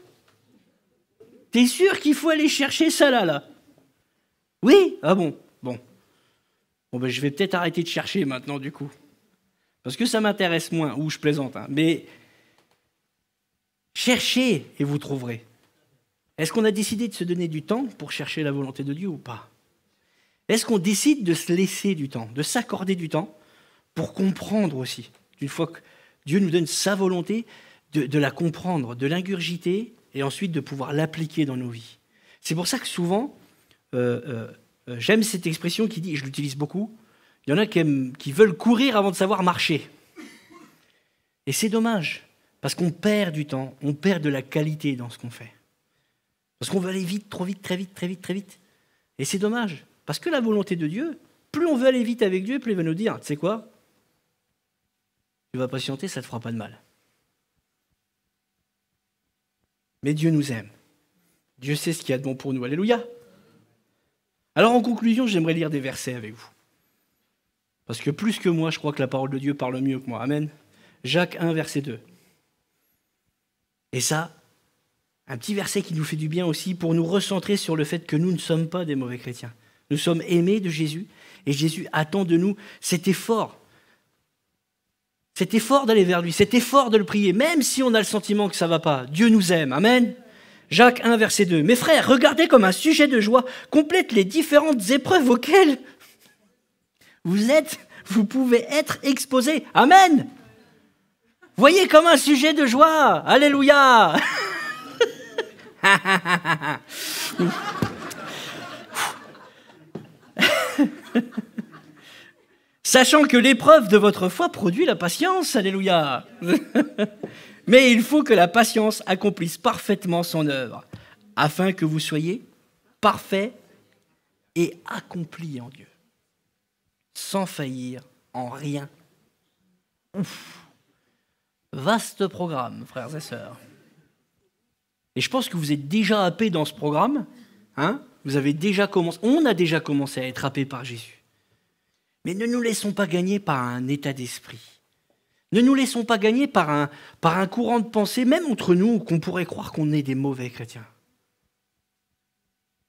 T'es sûr qu'il faut aller chercher ça là, là? Oui? Ah bon, bon. Bon, ben, je vais peut-être arrêter de chercher maintenant, du coup. Parce que ça m'intéresse moins, ou je plaisante. Hein. Mais cherchez et vous trouverez. Est-ce qu'on a décidé de se donner du temps pour chercher la volonté de Dieu ou pas? Est-ce qu'on décide de se laisser du temps, de s'accorder du temps pour comprendre aussi? Une fois que Dieu nous donne sa volonté, de la comprendre, de l'ingurgiter et ensuite de pouvoir l'appliquer dans nos vies. C'est pour ça que souvent... j'aime cette expression qui dit, et je l'utilise beaucoup, il y en a qui veulent courir avant de savoir marcher. Et c'est dommage, parce qu'on perd du temps, on perd de la qualité dans ce qu'on fait. Parce qu'on veut aller vite, trop vite, très vite, très vite, très vite. Et c'est dommage, parce que la volonté de Dieu, plus on veut aller vite avec Dieu, plus il va nous dire, tu sais quoi? Tu vas patienter, ça ne te fera pas de mal. Mais Dieu nous aime. Dieu sait ce qu'il y a de bon pour nous. Alléluia. Alors en conclusion, j'aimerais lire des versets avec vous. Parce que plus que moi, je crois que la parole de Dieu parle mieux que moi. Amen. Jacques 1, verset 2. Et ça, un petit verset qui nous fait du bien aussi pour nous recentrer sur le fait que nous ne sommes pas des mauvais chrétiens. Nous sommes aimés de Jésus et Jésus attend de nous cet effort. Cet effort d'aller vers lui, cet effort de le prier, même si on a le sentiment que ça ne va pas. Dieu nous aime. Amen. Jacques 1, verset 2. « Mes frères, regardez comme un sujet de joie complète les différentes épreuves auxquelles vous pouvez être exposés. » Amen. Voyez comme un sujet de joie. Alléluia. Sachant que l'épreuve de votre foi produit la patience. Alléluia. Mais il faut que la patience accomplisse parfaitement son œuvre, afin que vous soyez parfaits et accomplis en Dieu, sans faillir en rien. Ouf. Vaste programme, frères et sœurs. Et je pense que vous êtes déjà happés dans ce programme, hein, on a déjà commencé à être happé par Jésus. Mais ne nous laissons pas gagner par un état d'esprit. Ne nous laissons pas gagner par un courant de pensée, même entre nous, qu'on pourrait croire qu'on est des mauvais chrétiens.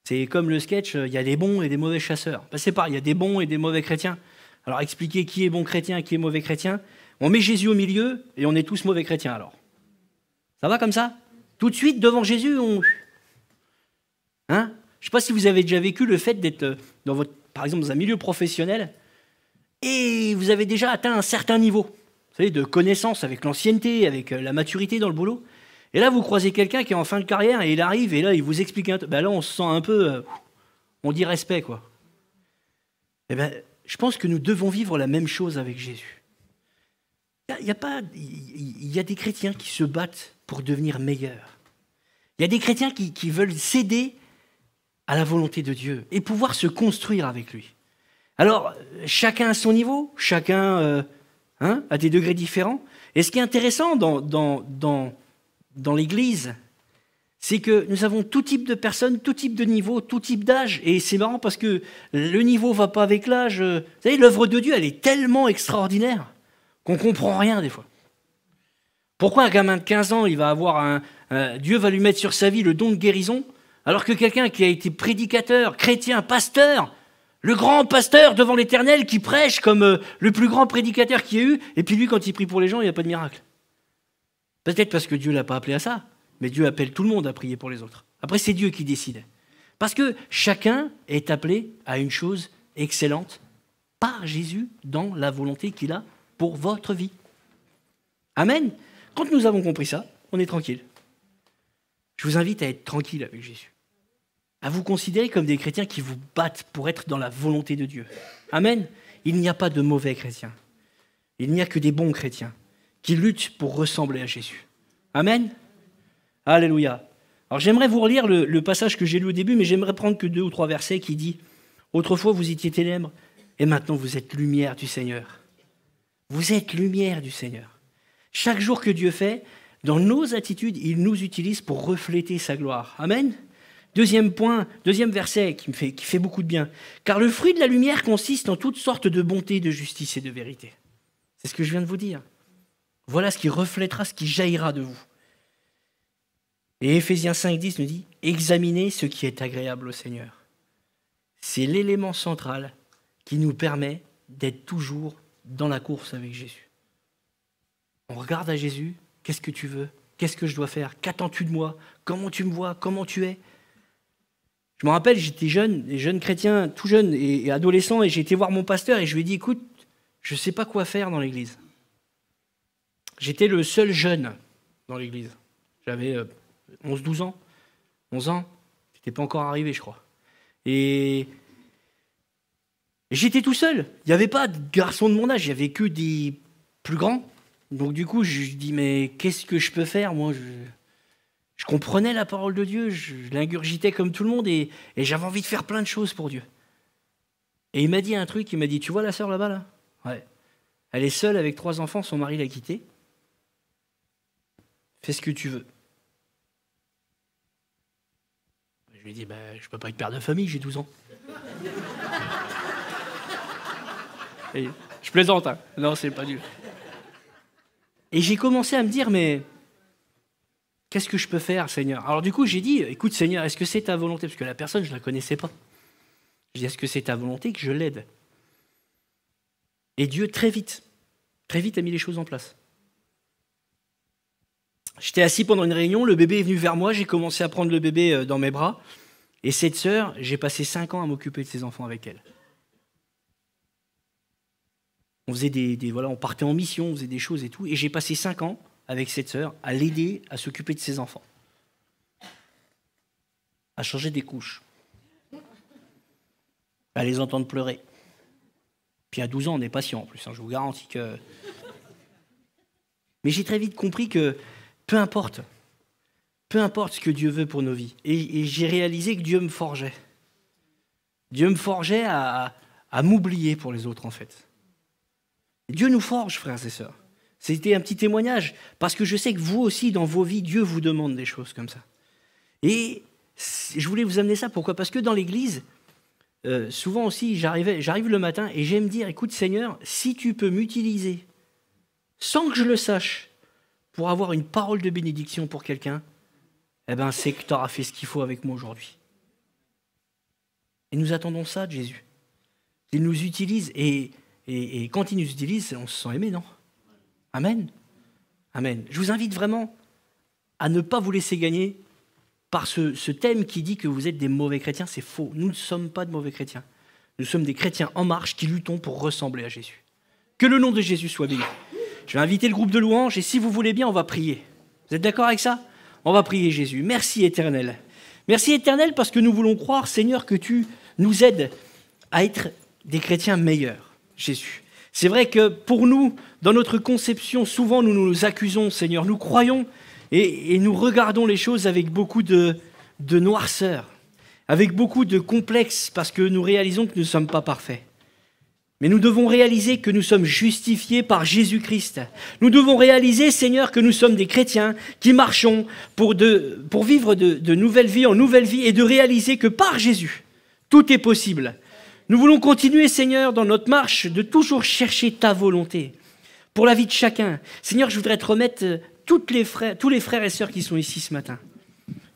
C'est comme le sketch, il y a des bons et des mauvais chasseurs. Ben, c'est pareil, il y a des bons et des mauvais chrétiens. Alors expliquer qui est bon chrétien et qui est mauvais chrétien, on met Jésus au milieu et on est tous mauvais chrétiens alors. Ça va comme ça? Tout de suite, devant Jésus, on... Hein? Je ne sais pas si vous avez déjà vécu le fait d'être, par exemple, dans un milieu professionnel et vous avez déjà atteint un certain niveau, vous savez, de connaissance avec l'ancienneté, avec la maturité dans le boulot. Et là, vous croisez quelqu'un qui est en fin de carrière et il arrive et là, il vous explique un truc. Ben là, on se sent un peu... on dit respect, quoi. Eh ben, je pense que nous devons vivre la même chose avec Jésus. Il y a des chrétiens qui se battent pour devenir meilleurs. Il y a des chrétiens qui veulent céder à la volonté de Dieu et pouvoir se construire avec lui. Alors, chacun à son niveau, chacun à des degrés différents. Et ce qui est intéressant dans l'Église, c'est que nous avons tout type de personnes, tout type de niveau, tout type d'âge. Et c'est marrant parce que le niveau ne va pas avec l'âge. Vous savez, l'œuvre de Dieu, elle est tellement extraordinaire qu'on ne comprend rien des fois. Pourquoi un gamin de 15 ans, il va avoir Dieu va lui mettre sur sa vie le don de guérison, alors que quelqu'un qui a été prédicateur, chrétien, pasteur, le grand pasteur devant l'Éternel qui prêche comme le plus grand prédicateur qu'il y ait eu, et puis lui, quand il prie pour les gens, il n'y a pas de miracle. Peut-être parce que Dieu ne l'a pas appelé à ça, mais Dieu appelle tout le monde à prier pour les autres. Après, c'est Dieu qui décide. Parce que chacun est appelé à une chose excellente par Jésus dans la volonté qu'il a pour votre vie. Amen. Quand nous avons compris ça, on est tranquille. Je vous invite à être tranquille avec Jésus. À vous considérer comme des chrétiens qui vous battent pour être dans la volonté de Dieu. Amen. Il n'y a pas de mauvais chrétiens. Il n'y a que des bons chrétiens qui luttent pour ressembler à Jésus. Amen. Alléluia. Alors j'aimerais vous relire le passage que j'ai lu au début, mais j'aimerais prendre que 2 ou 3 versets qui dit « Autrefois vous étiez ténèbres, et maintenant vous êtes lumière du Seigneur. » Vous êtes lumière du Seigneur. Chaque jour que Dieu fait, dans nos attitudes, il nous utilise pour refléter sa gloire. Amen. Deuxième point, deuxième verset qui fait beaucoup de bien. « Car le fruit de la lumière consiste en toutes sortes de bonté, de justice et de vérité. » C'est ce que je viens de vous dire. Voilà ce qui reflètera, ce qui jaillira de vous. Et Éphésiens 5,10 nous dit « Examinez ce qui est agréable au Seigneur. » C'est l'élément central qui nous permet d'être toujours dans la course avec Jésus. On regarde à Jésus, qu'est-ce que tu veux? Qu'est-ce que je dois faire? Qu'attends-tu de moi? Comment tu me vois? Comment tu es? Je me rappelle, j'étais jeune chrétien, tout jeune et adolescent, et j'ai été voir mon pasteur et je lui ai dit, écoute, je ne sais pas quoi faire dans l'église. J'étais le seul jeune dans l'église. J'avais 11 ans. Je n'étais pas encore arrivé, je crois. Et j'étais tout seul. Il n'y avait pas de garçons de mon âge, il n'y avait que des plus grands. Donc du coup, je dis, mais qu'est-ce que je peux faire? Moi, je comprenais la parole de Dieu, je l'ingurgitais comme tout le monde et j'avais envie de faire plein de choses pour Dieu. Et il m'a dit un truc, il m'a dit, tu vois la sœur là-bas, là? Ouais. Elle est seule avec 3 enfants, son mari l'a quittée. Fais ce que tu veux. Je lui ai dit, je ne peux pas être père de famille, j'ai 12 ans. Et je plaisante, hein. Non, c'est pas Dieu. Et j'ai commencé à me dire, mais qu'est-ce que je peux faire, Seigneur? Alors du coup, j'ai dit, écoute Seigneur, est-ce que c'est ta volonté? Parce que la personne, je ne la connaissais pas. Je dis, est-ce que c'est ta volonté que je l'aide? Et Dieu, très vite, a mis les choses en place. J'étais assis pendant une réunion, le bébé est venu vers moi, j'ai commencé à prendre le bébé dans mes bras. Et cette sœur, j'ai passé 5 ans à m'occuper de ses enfants avec elle. On faisait on partait en mission, on faisait des choses et tout. Et j'ai passé 5 ans avec cette sœur à l'aider à s'occuper de ses enfants. À changer des couches. À les entendre pleurer. Puis à 12 ans, on est patient en plus, hein, je vous garantis que... Mais j'ai très vite compris que peu importe ce que Dieu veut pour nos vies. Et j'ai réalisé que Dieu me forgeait. Dieu me forgeait à m'oublier pour les autres, en fait. Dieu nous forge, frères et sœurs. C'était un petit témoignage, parce que je sais que vous aussi, dans vos vies, Dieu vous demande des choses comme ça. Et Je voulais vous amener ça, pourquoi? Parce que dans l'église, souvent aussi, j'arrive le matin et j'aime dire, écoute Seigneur, si tu peux m'utiliser sans que je le sache pour avoir une parole de bénédiction pour quelqu'un, eh ben c'est que tu auras fait ce qu'il faut avec moi aujourd'hui. Et nous attendons ça de Jésus. Il nous utilise et quand il nous utilise, on se sent aimé, non? Amen. Amen. Je vous invite vraiment à ne pas vous laisser gagner par ce thème qui dit que vous êtes des mauvais chrétiens. C'est faux. Nous ne sommes pas de mauvais chrétiens. Nous sommes des chrétiens en marche qui luttons pour ressembler à Jésus. Que le nom de Jésus soit béni. Je vais inviter le groupe de louanges et si vous voulez bien, on va prier. Vous êtes d'accord avec ça? On va prier Jésus. Merci Éternel. Merci Éternel parce que nous voulons croire, Seigneur, que tu nous aides à être des chrétiens meilleurs, Jésus. C'est vrai que pour nous, dans notre conception, souvent nous nous accusons, Seigneur. Nous croyons et nous regardons les choses avec beaucoup de noirceur, avec beaucoup de complexe parce que nous réalisons que nous ne sommes pas parfaits. Mais nous devons réaliser que nous sommes justifiés par Jésus-Christ. Nous devons réaliser, Seigneur, que nous sommes des chrétiens qui marchons pour vivre de nouvelles vies en nouvelle vie et de réaliser que par Jésus, tout est possible. Nous voulons continuer, Seigneur, dans notre marche, de toujours chercher ta volonté pour la vie de chacun. Seigneur, je voudrais te remettre tous les frères et sœurs qui sont ici ce matin.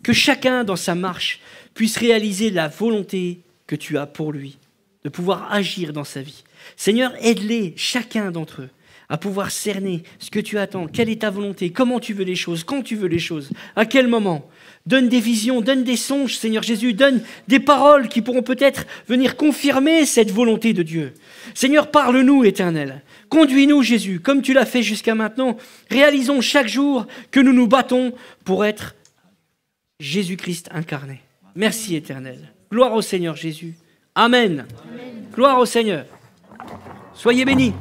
Que chacun, dans sa marche, puisse réaliser la volonté que tu as pour lui, de pouvoir agir dans sa vie. Seigneur, aide-les, chacun d'entre eux, à pouvoir cerner ce que tu attends, quelle est ta volonté, comment tu veux les choses, quand tu veux les choses, à quel moment. Donne des visions, donne des songes, Seigneur Jésus, donne des paroles qui pourront peut-être venir confirmer cette volonté de Dieu. Seigneur, parle-nous, Éternel. Conduis-nous, Jésus, comme tu l'as fait jusqu'à maintenant. Réalisons chaque jour que nous nous battons pour être Jésus-Christ incarné. Merci, Éternel. Gloire au Seigneur Jésus. Amen. Amen. Gloire au Seigneur. Soyez bénis.